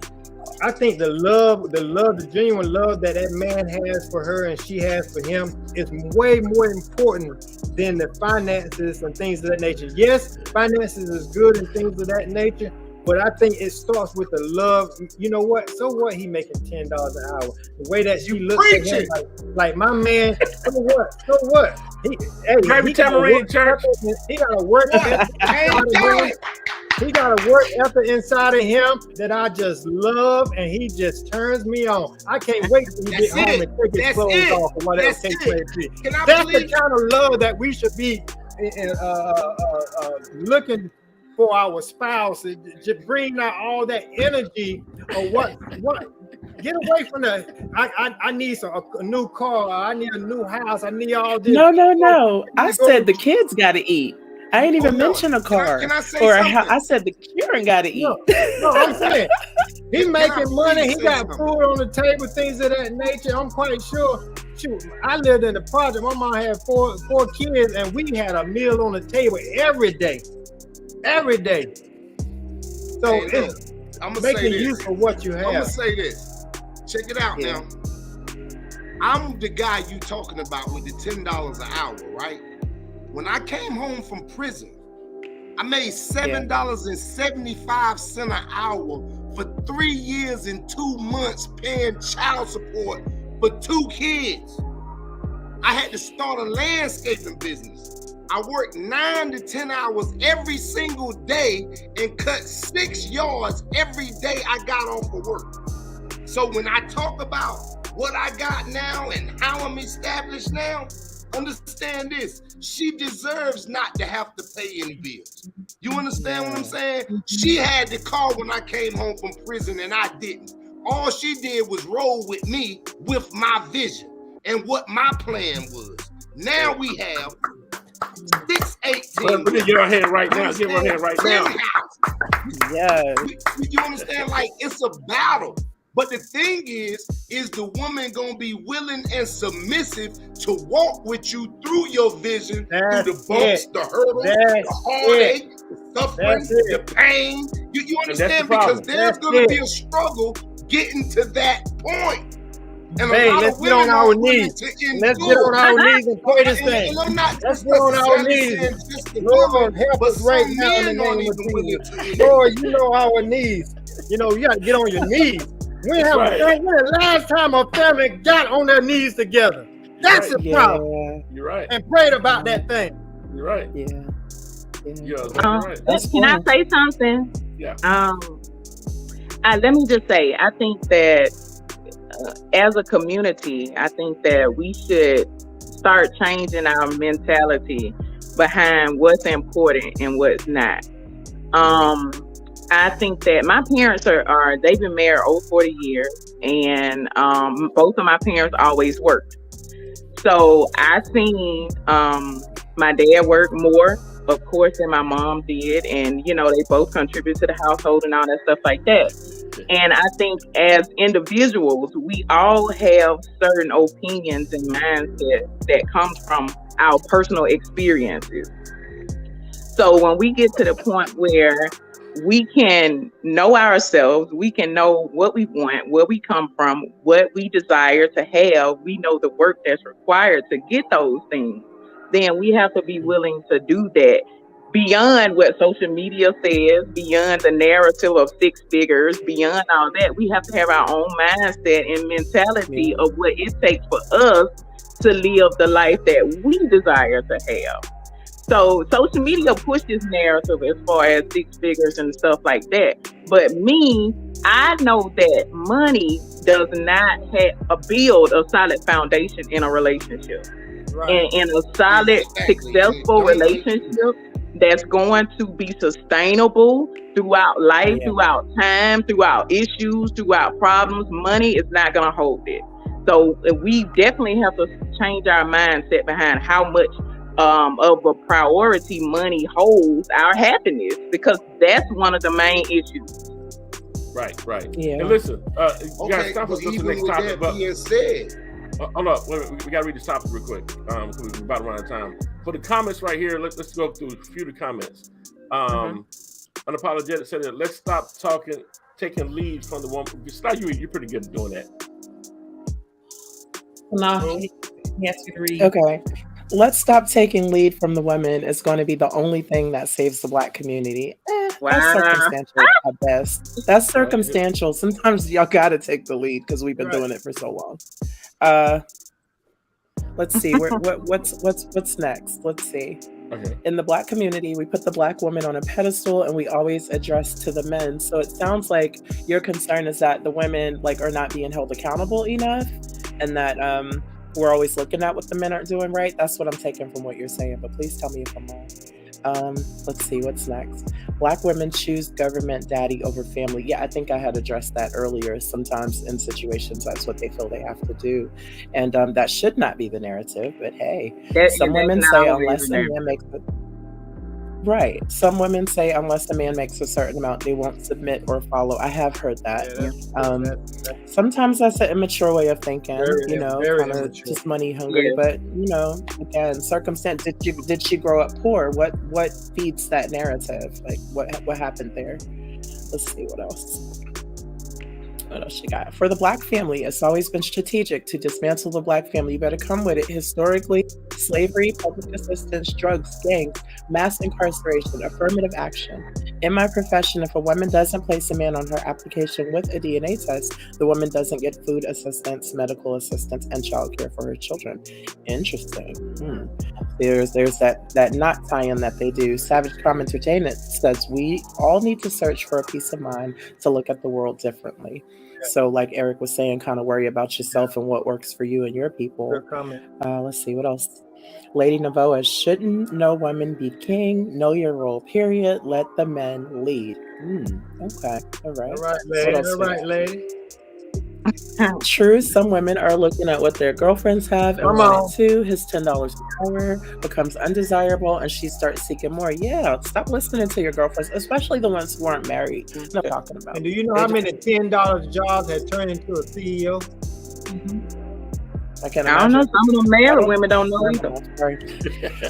the genuine love that man has for her and she has for him is way more important than the finances and things of that nature. Yes, finances is good and things of that nature, but I think it starts with the love. You know what? So what? He making $10 an hour. The way that she looks at him, like my man. So what? So what? He got to work. He got a work ethic inside of him that I just love, and he just turns me on. I can't wait till he get home and take his clothes off or whatever case may be. That's the kind of love that we should be looking for our spouse, to bring out all that energy of what. Get away from the. I need a new car. I need a new house. I need all this. No. I said the kids got to eat. I ain't even mention a car. Can I say something? I said the children got to eat. No, I'm saying he making money. He got food on the table, things of that nature. I'm quite sure. Shoot, I lived in the project. My mom had four kids, and we had a meal on the table every day. Every day. So it's making use of what you have. I'm gonna say this. Check it out now. I'm the guy you talking about with the $10 an hour, right? When I came home from prison, I made $7.75 an hour for 3 years and 2 months paying child support for 2 kids. I had to start a landscaping business. I worked 9 to 10 hours every single day and cut 6 yards every day I got off of work. So when I talk about what I got now and how I'm established now, understand this. She deserves not to have to pay any bills. You understand what I'm saying? She had to call when I came home from prison and I didn't. All she did was roll with me with my vision and what my plan was. Now we have 6, 8, 10. Give her a hand right now. Give her a hand right now. Yeah. You understand? Like, it's a battle. But the thing is the woman gonna be willing and submissive to walk with you through your vision, through the bumps, the hurdles, the heartache, the suffering, the pain. You understand? Because there's gonna be a struggle getting to that point. And let's get on our knees. Let's get on our knees and pray this thing. Let's get on our knees. Lord, help us right now in the name of Jesus. Lord, you know our knees. You know, you got to get on your knees. When the last time a family got on their knees together? That's the problem. You're right. And prayed about that thing. You're right. Yeah. You're right. Can I say something? Yeah. Let me just say, I think that as a community, I think that we should start changing our mentality behind what's important and what's not. I think that my parents they've been married over 40 years, and both of my parents always worked. So I seen my dad work more, of course, than my mom did, and they both contribute to the household and all that stuff like that. And I think as individuals, we all have certain opinions and mindsets that comes from our personal experiences. So when we get to the point where we can know ourselves, we can know what we want, where we come from, what we desire to have, we know the work that's required to get those things, then we have to be willing to do that beyond what social media says, beyond the narrative of 6 figures, beyond all that. We have to have our own mindset and mentality of what it takes for us to live the life that we desire to have. So social media pushes narrative as far as 6 figures and stuff like that. But me, I know that money does not build a solid foundation in a relationship. Right. And in a solid, successful relationship that's going to be sustainable throughout life, throughout time, throughout issues, throughout problems, money is not going to hold it. So we definitely have to change our mindset behind how much of a priority money holds our happiness, because that's one of the main issues. Right. Yeah. And listen, you guys, Okay, time for but us to go to the even next with topic. that But being said, hold up, wait a minute, we gotta read the topic real quick. Because we're about to run out of time. For the comments right here, let's go through a few of the comments. Unapologetic said that let's stop taking lead from the woman. It's not you. You're pretty good at doing that. No, he has to read. Okay. Let's stop taking lead from the women. It's going to be the only thing that saves the Black community. That's circumstantial at best. That's circumstantial. Sometimes y'all got to take the lead because we've been doing it for so long. Let's see. What's next? Let's see. Okay. In the Black community, we put the Black woman on a pedestal and we always address to the men. So it sounds like your concern is that the women are not being held accountable enough, and that we're always looking at what the men aren't doing right. That's what I'm taking from what you're saying, but please tell me if I'm wrong. Let's see, what's next? Black women choose government daddy over family. Yeah, I think I had addressed that earlier. Sometimes in situations, that's what they feel they have to do. And that should not be the narrative, but hey, some women say unless a man makes it. Right. Some women say unless a man makes a certain amount, they won't submit or follow. I have heard that. Sometimes that's an immature way of thinking, kind of just money hungry. But again, circumstance. Did she grow up poor? What feeds that narrative? What happened there? Let's see what else. What else she got? For the Black family, it's always been strategic to dismantle the Black family. You better come with it. Historically, slavery, public assistance, drugs, gangs, mass incarceration, affirmative action. In my profession, if a woman doesn't place a man on her application with a DNA test, the woman doesn't get food assistance, medical assistance, and childcare for her children. Interesting. There's that knot tie-in that they do. Savage Crime Entertainment says we all need to search for a peace of mind to look at the world differently. So like Eric was saying, kind of worry about yourself and what works for you and your people. Let's see, what else? Lady Navoa, shouldn't no woman be king? Know your role, period. Let the men lead. Okay, all right. Lady. True, some women are looking at what their girlfriends have and want it too. His $10 an hour becomes undesirable and she starts seeking more. Yeah, stop listening to your girlfriends, especially the ones who aren't married. What I'm talking about. And do you know how many $10 jobs have turned into a CEO? I can't don't know. Some of them married women don't know either.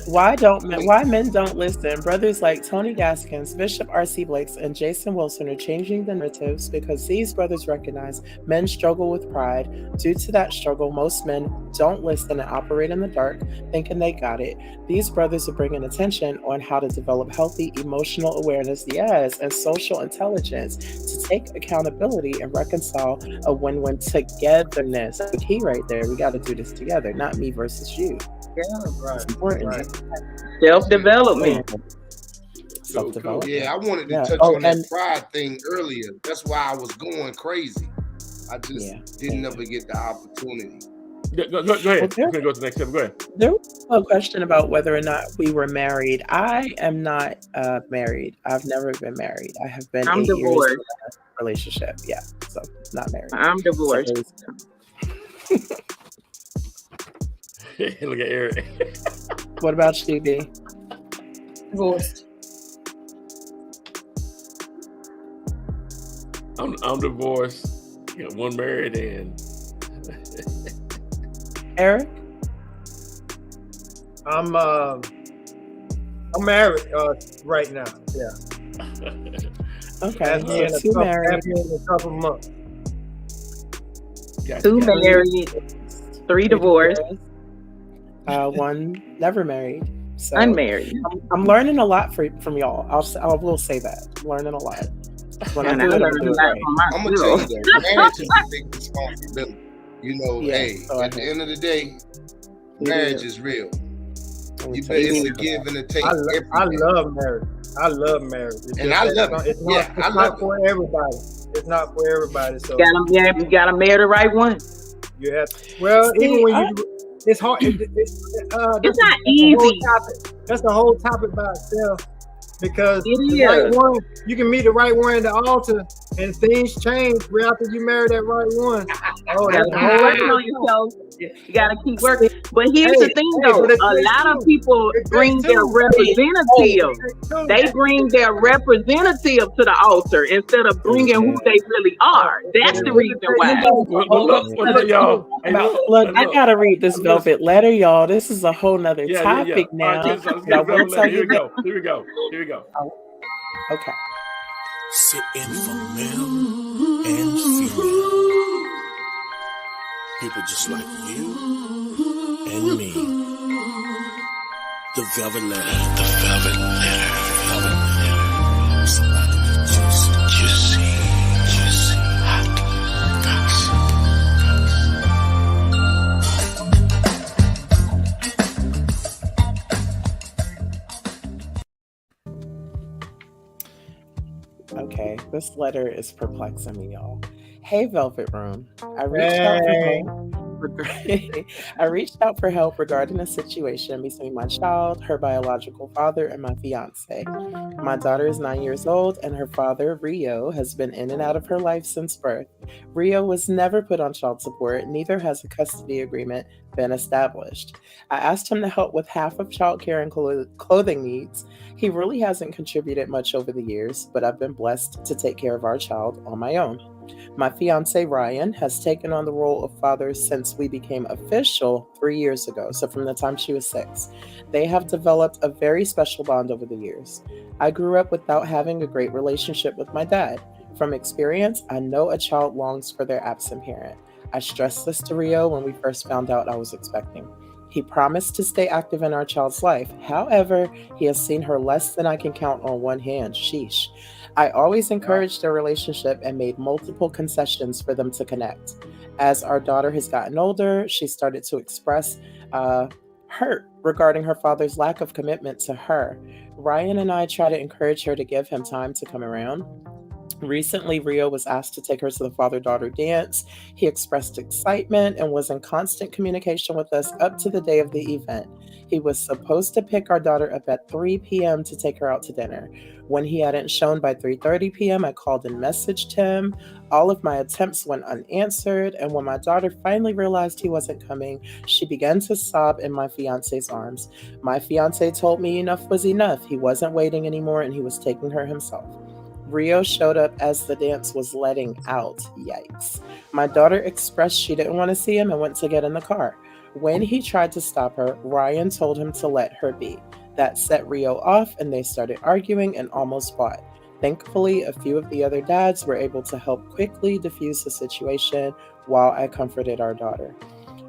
Why men don't listen? Brothers like Tony Gaskins, Bishop R.C. Blakes, and Jason Wilson are changing the narratives because these brothers recognize men struggle with pride. Due to that struggle, most men don't listen and operate in the dark, thinking they got it. These brothers are bringing attention on how to develop healthy emotional awareness, and social intelligence to take accountability and reconcile a win-win togetherness. The key right there. We got to do this together, not me versus you. Yeah, right. It's important. Self-development. Self-development. Yeah, I wanted to touch on that pride thing earlier. That's why I was going crazy. I just didn't ever get the opportunity. Go ahead. We're gonna go to the next step. Go ahead. There was a question about whether or not we were married. I am not married. I've never been married. I have been. I'm divorced. Years in a relationship. Yeah, so not married. I'm divorced. Look at Eric. What about you, B? Divorced. I'm divorced. You got one married and. Eric? I'm married right now. Yeah. Okay. So married. In a couple months. Two married, 3 divorced. One never married. So unmarried. I'm learning a lot from y'all. I will say that. I'm learning a lot. When I'm gonna tell you that marriage is a big responsibility. At the end of the day, marriage is real. It's a give and a take. I love marriage. I love marriage. And I love it. It's not for everybody. It's not for everybody. So you gotta marry the right one. You have even when it's hard. It's not easy. That's the whole topic by itself. because It the right is. one, you can meet the right one at the altar, and things change right after you marry that right one. Oh, Gotta that's a keep whole working other on thing. yourself. Yeah. You gotta keep See, working. But here's the Hey, thing, hey, though. but it A takes lot of two. people It takes bring their two. representative. It takes two. They bring their representative to the altar instead of bringing who they really are. That's But it the really reason takes why. two. Look, y'all. Hey, look, I gotta read this listen. velvet letter, y'all. This is a whole nother Yeah. topic All right, now. let's But get I a will velvet tell letter. Here you we that. go. Here we go. Okay. Sitting for male and female. People just like you and me. The velvet letter. The velvet letter. Velvet letter. It's about to be juicy. Hot. Okay, this letter is perplexing me, y'all. Hey, Velvet Room. I reached out for help. I reached out for help regarding a situation between my child, her biological father, and my fiance. My daughter is 9 years old, and her father, Rio, has been in and out of her life since birth. Rio was never put on child support, neither has a custody agreement been established. I asked him to help with half of childcare and clothing needs. He really hasn't contributed much over the years, but I've been blessed to take care of our child on my own. My fiance Ryan has taken on the role of father since we became official 3 years ago, so from the time she was 6. They have developed a very special bond over the years. I grew up without having a great relationship with my dad. From experience, I know a child longs for their absent parent. I stressed this to Rio when we first found out I was expecting. He promised to stay active in our child's life. However, he has seen her less than I can count on one hand. Sheesh. I always encouraged their relationship and made multiple concessions for them to connect. As our daughter has gotten older, she started to express hurt regarding her father's lack of commitment to her. Ryan and I try to encourage her to give him time to come around. Recently, Rio was asked to take her to the father-daughter dance. He expressed excitement and was in constant communication with us up to the day of the event. He was supposed to pick our daughter up at 3 p.m. to take her out to dinner. When he hadn't shown by 3:30 p.m., I called and messaged him. All of my attempts went unanswered, and when my daughter finally realized he wasn't coming, she began to sob in my fiance's arms. My fiance told me enough was enough. He wasn't waiting anymore, and he was taking her himself. Rio showed up as the dance was letting out. Yikes. My daughter expressed she didn't want to see him and went to get in the car. When he tried to stop her, Ryan told him to let her be. That set Rio off and they started arguing and almost fought. Thankfully, a few of the other dads were able to help quickly diffuse the situation while I comforted our daughter.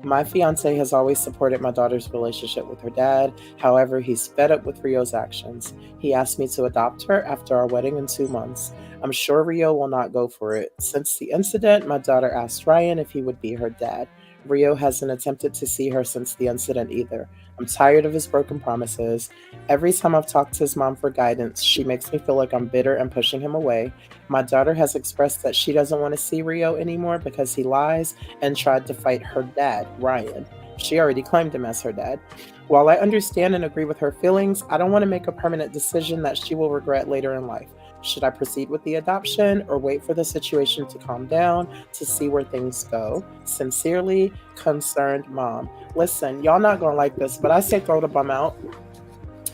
My fiance has always supported my daughter's relationship with her dad. However, he's fed up with Rio's actions. He asked me to adopt her after our wedding in 2 months. I'm sure Rio will not go for it. Since the incident, my daughter asked Ryan if he would be her dad. Rio hasn't attempted to see her since the incident either. I'm tired of his broken promises. Every time I've talked to his mom for guidance, she makes me feel like I'm bitter and pushing him away. My daughter has expressed that she doesn't want to see Rio anymore because he lies and tried to fight her dad, Ryan. She already claimed him as her dad. While I understand and agree with her feelings, I don't want to make a permanent decision that she will regret later in life. Should I proceed with the adoption or wait for the situation to calm down to see where things go? Sincerely, concerned mom. Listen, y'all not gonna like this, but I say throw the bum out.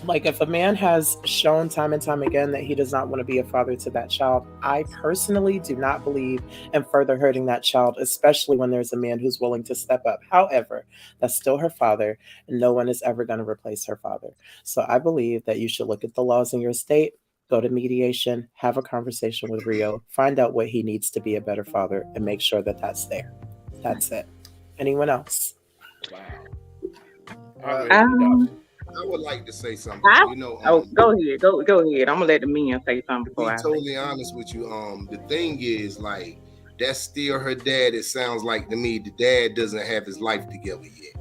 Like, if a man has shown time and time again that he does not want to be a father to that child, I personally do not believe in further hurting that child, especially when there's a man who's willing to step up. However, that's still her father, and no one is ever going to replace her father. So I believe that you should look at the laws in your state, go to mediation, have a conversation with Rio, find out what he needs to be a better father, and make sure that that's there. That's it. Anyone else? Wow. I would like to say something. Go ahead. Go ahead. I'm gonna let the men say something before I be totally honest with you. The thing is, like, that's still her dad. It sounds like to me the dad doesn't have his life together yet.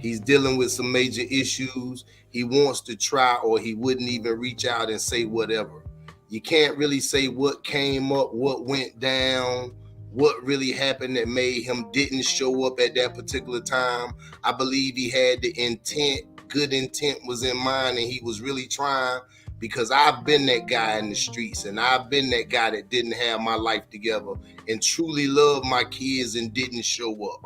He's dealing with some major issues. He wants to try, or he wouldn't even reach out and say whatever. You can't really say what came up, what went down, what really happened that made him didn't show up at that particular time. I believe he had the intent. Good intent was in mind, and he was really trying, because I've been that guy in the streets, and I've been that guy that didn't have my life together and truly loved my kids and didn't show up.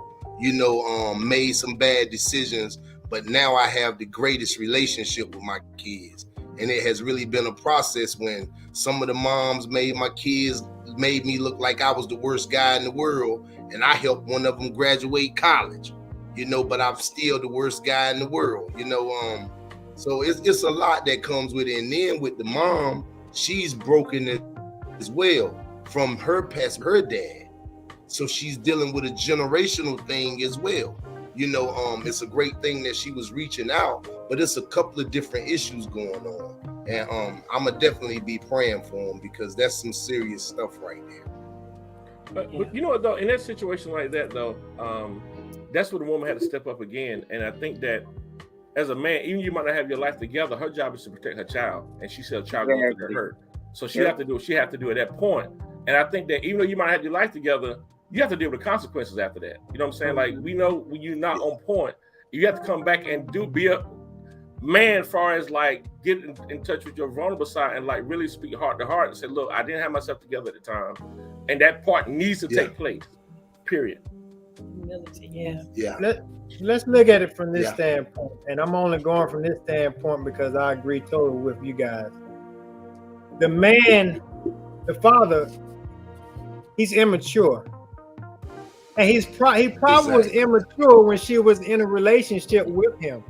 Made some bad decisions, but now I have the greatest relationship with my kids. And it has really been a process when some of the moms made me look like I was the worst guy in the world, and I helped one of them graduate college, but I'm still the worst guy in the world, so it's a lot that comes with it. And then with the mom, she's broken as well from her past, her dad. So she's dealing with a generational thing as well. It's a great thing that she was reaching out, but it's a couple of different issues going on. And I'm going to definitely be praying for them, because that's some serious stuff right there. But you know what, though? In that situation like that, though, that's where the woman had to step up again. And I think that as a man, even you might not have your life together, her job is to protect her child. And she said a child going through the hurt. So she have to do what she have to do at that point. And I think that even though you might have your life together, you have to deal with the consequences after that. You know what I'm saying? Like, we know when you're not on point, you have to come back and be a man as far as like get in touch with your vulnerable side and like really speak heart to heart and say, look, I didn't have myself together at the time. And that part needs to take place, period. Yeah. Let's look at it from this standpoint. And I'm only going from this standpoint because I agree totally with you guys. The man, the father, he's immature. And he probably was immature when she was in a relationship with him.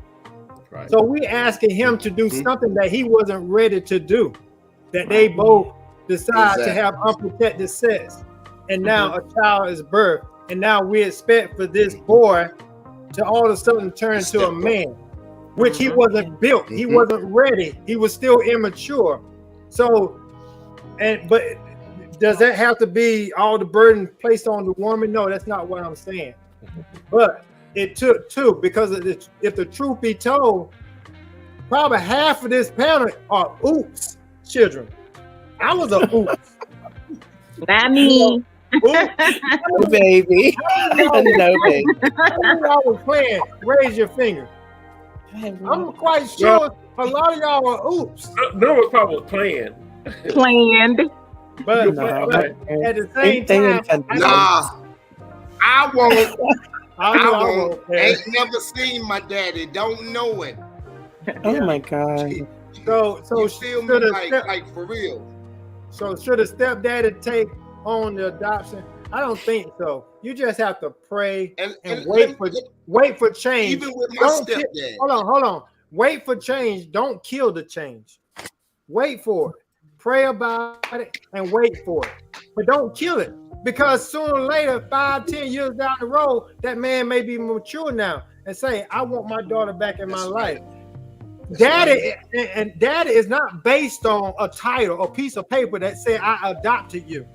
Right. So we asking him to do something that he wasn't ready to do. That they both decide to have unprotected sex. And now a child is birthed. And now we expect for this boy to all of a sudden turn into a man, which he wasn't built. He wasn't ready. He was still immature. So, but does that have to be all the burden placed on the woman? No, that's not what I'm saying. But it took two, because if the truth be told, probably half of this panel are oops children. I was a oops. Not me. No, baby. No, baby. Y'all was playing. Raise your finger. I'm quite sure a lot of y'all are oops. No was probably playing. Planned. But at the same time, I won't. I won't. Ain't never seen my daddy. Don't know it. Oh my God. So you feel me? Like for real. So should a stepdaddy take on the adoption? I don't think so. You just have to pray and wait for change. Even with my stepdad. Hold on. Wait for change. Don't kill the change. Wait for it. Pray about it and wait for it. But don't kill it. Because sooner or later, 5-10 years down the road, that man may be mature now and say, I want my daughter back in my life. Daddy is not based on a title or piece of paper that say I adopted you.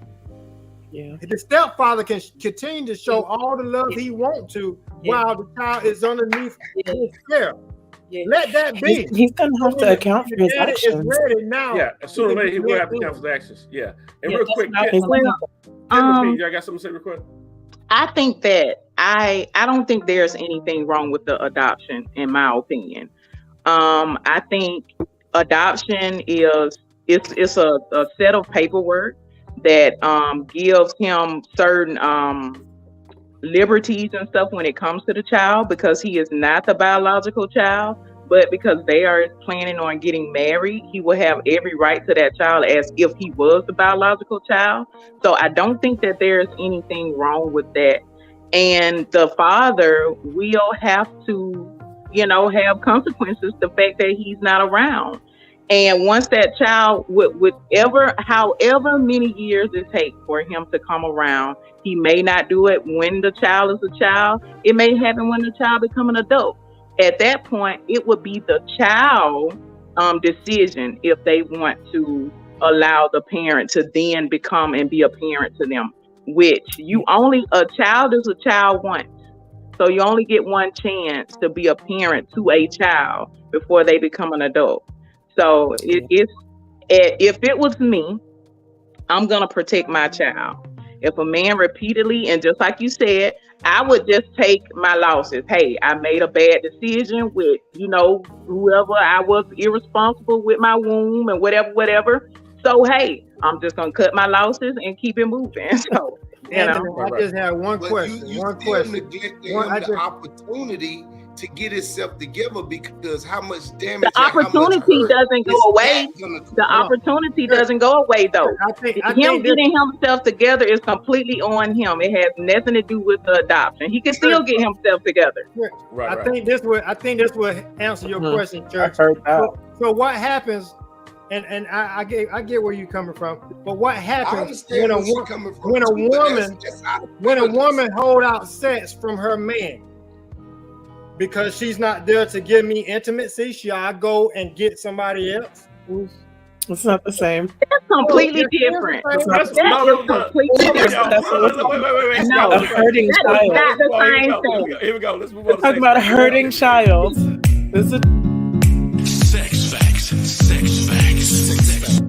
Yeah. The stepfather can continue to show all the love he wants to while the child is underneath his care. Yeah. Let that be. He's gonna have to account for his actions. Now. Yeah, sooner or later he will have to account for his actions. Yeah. And real quick, I got something to say real quick. I think that I don't think there's anything wrong with the adoption, in my opinion. I think adoption is a set of paperwork that gives him certain liberties and stuff when it comes to the child, because he is not the biological child, but because they are planning on getting married, he will have every right to that child as if he was the biological child. So I don't think that there's anything wrong with that. And the father will have to, have consequences, the fact that he's not around. And once that child, however many years it takes for him to come around, he may not do it when the child is a child. It may happen when the child becomes an adult. At that point, it would be the child decision if they want to allow the parent to then become and be a parent to them, which a child is a child once. So you only get one chance to be a parent to a child before they become an adult. So if it was me, I'm going to protect my child. If a man repeatedly, and just like you said, I would just take my losses. Hey, I made a bad decision with, whoever. I was irresponsible with my womb and whatever. So, hey, I'm just going to cut my losses and keep it moving. So, Anthony, I just have one But question. you One still question. neglecting the opportunity to get itself together, because how much damage the opportunity doesn't go away. The opportunity doesn't go away, though. Him getting himself together is completely on him. It has nothing to do with the adoption. He can still get himself together. I think this would answer your question, Church. I heard that. So what happens? And I get where you're coming from, but what happens when a woman hold out sex from her man because she's not there to give me intimacy? Should I go and get somebody else? It's not the same. That's completely different. That's completely different. No, a hurting child. Not the same thing. Here we go. Let's move on. Talking about a hurting child. This is Sex facts. Sex facts. Sex facts.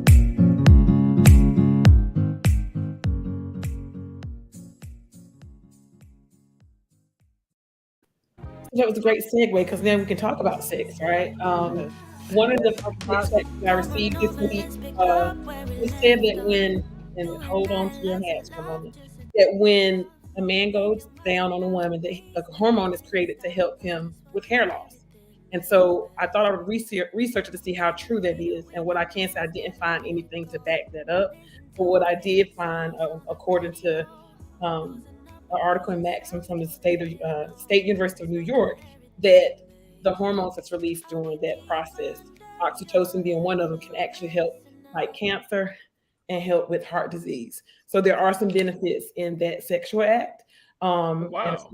That was a great segue because then we can talk about sex, right? One of the first texts I received this week, it said that and hold on to your hats for a moment, that when a man goes down on a woman, that a hormone is created to help him with hair loss. And so I thought I would research it to see how true that is. And what I can say, I didn't find anything to back that up. But what I did find, according to an article in Maxim from the State University of New York, that the hormones that's released during that process, oxytocin being one of them, can actually help fight cancer and help with heart disease. So there are some benefits in that sexual act. Wow.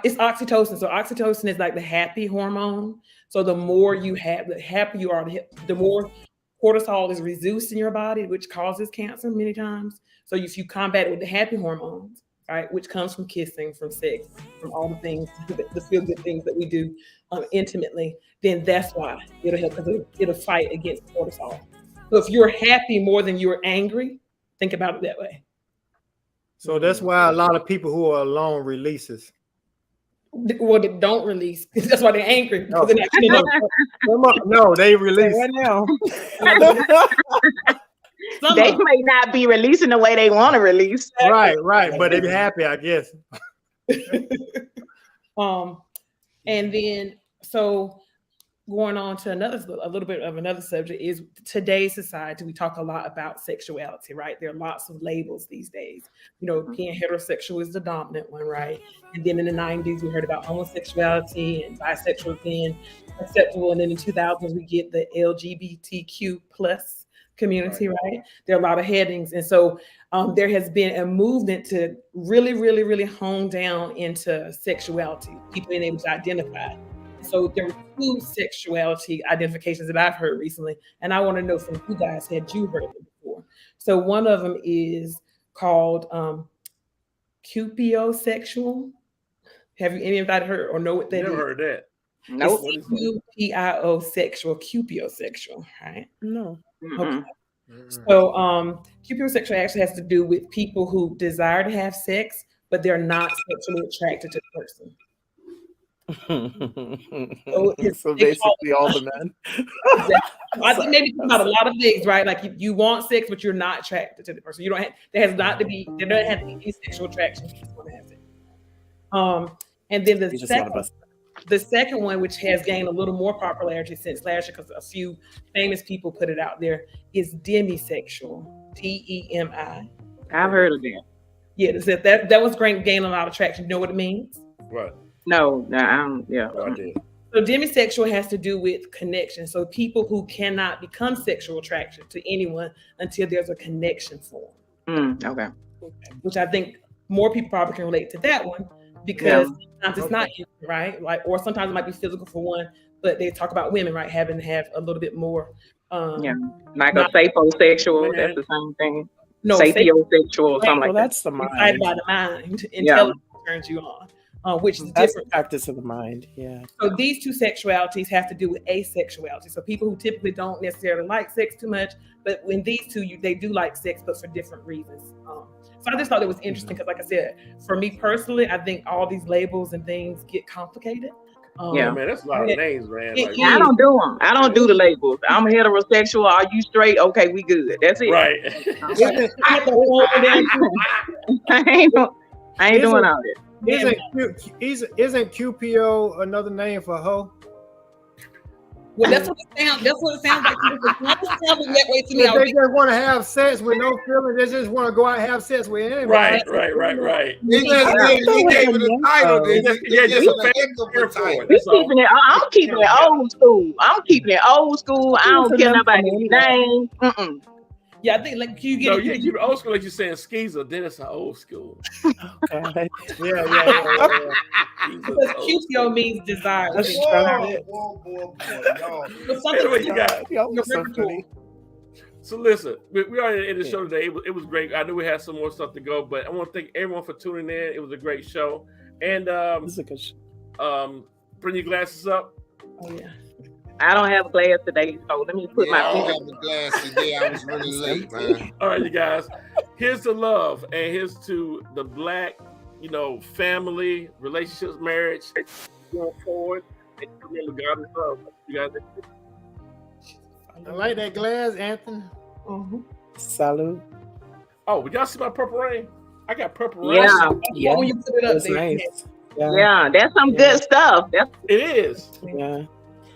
It's oxytocin. So oxytocin is like the happy hormone. So the more you have, the happier you are, the more cortisol is reduced in your body, which causes cancer many times. So if you combat it with the happy hormones, right, which comes from kissing, from sex, from all the things, the feel-good things that we do intimately, then that's why it'll help, because it'll fight against cortisol. So if you're happy more than you're angry, think about it that way. So that's why a lot of people who are alone releases. Well, they don't release. That's why they're angry. No, they release right now. They may not be releasing the way they want to release. Right, but they be happy, I guess. And then so going on to a little bit of another subject is today's society. We talk a lot about sexuality, right? There are lots of labels these days. Being heterosexual is the dominant one, right? And then in the 90s, we heard about homosexuality and bisexual being acceptable. And then in the 2000s, we get the LGBTQ plus community, right? There are a lot of headings. And so there has been a movement to really, really, really hone down into sexuality, people being able to identify. So there were two sexuality identifications that I've heard recently, and I want to know from you guys, had you heard them before? So one of them is called cupiosexual. Have you anybody heard or know what that is? Never heard that. Nope. Cupio sexual, cupiosexual, right? No. Okay. So cupiosexual actually has to do with people who desire to have sex, but they're not sexually attracted to the person. So basically all the men. Exactly. I think maybe about a lot of things, right? Like you want sex, but you're not attracted to the person. There doesn't have to be any sexual attraction. You just want to have sex. And then the second one, which has gained a little more popularity since last year, because a few famous people put it out there, is demisexual. DEMI. I've heard of that. Yeah, that was great, gaining a lot of traction. You know what it means? Right. No, I don't. Yeah. No, I did. So demisexual has to do with connection. So people who cannot become sexual attraction to anyone until there's a connection for them. Okay. Which I think more people probably can relate to that one, because sometimes it's not easy, right? Or sometimes it might be physical for one, but they talk about women, right, having to have a little bit more. Like a sapiosexual, that's the same thing. No, sapiosexual or something like that. That's the mind. By the mind. Intelligence turns you on. which is That's different. a practice of the mind. Yeah. So these two sexualities have to do with asexuality. So people who typically don't necessarily like sex too much, but when these two, they do like sex, but for different reasons. So I just thought it was interesting because, like I said, for me personally, I think all these labels and things get complicated. Yeah, man, that's a lot of names, man. Like, I don't do them. I don't do the labels. I'm heterosexual. Are you straight? Okay, we good. That's it. Right. I ain't doing all this. Isn't QPO another name for hoe? Well, that's what it sounds. That's what it sounds like. It sounds that way to me. They just want to have sex with no feelings. They just want to go out and have sex with anybody. Right. He gave it a title. I'm keeping it old school. I don't care nobody's name. Yeah, I think like you get. No, you keep it old school, like you're saying skeezer. Then it's an old school. Okay. Yeah. Because QPO means desire. That's Whoa. Anyway, you guys. so funny. So listen, we already in the show today. It was great. I knew we had some more stuff to go, but I want to thank everyone for tuning in. It was a great show. And This is a good show. bring your glasses up. Oh yeah. I don't have a glass today, so let me put I don't have the glass today. I was really late, man. All right, you guys. Here's to love, and here's to the Black, family, relationships, marriage, going forward. And remember, God is love. You guys. I like that glass, Anthony. Salud. Oh, y'all see my purple rain? I got purple rain. Yeah. When you put it up, That's nice. Yeah, that's some good stuff. It is. Yeah.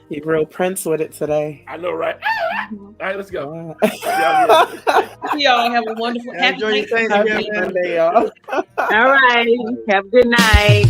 You real Prince with it today. I know, right? All right, let's go. Wow. y'all have a wonderful happy Enjoy your Thanksgiving. Happy Monday, y'all. All right. Have a good night.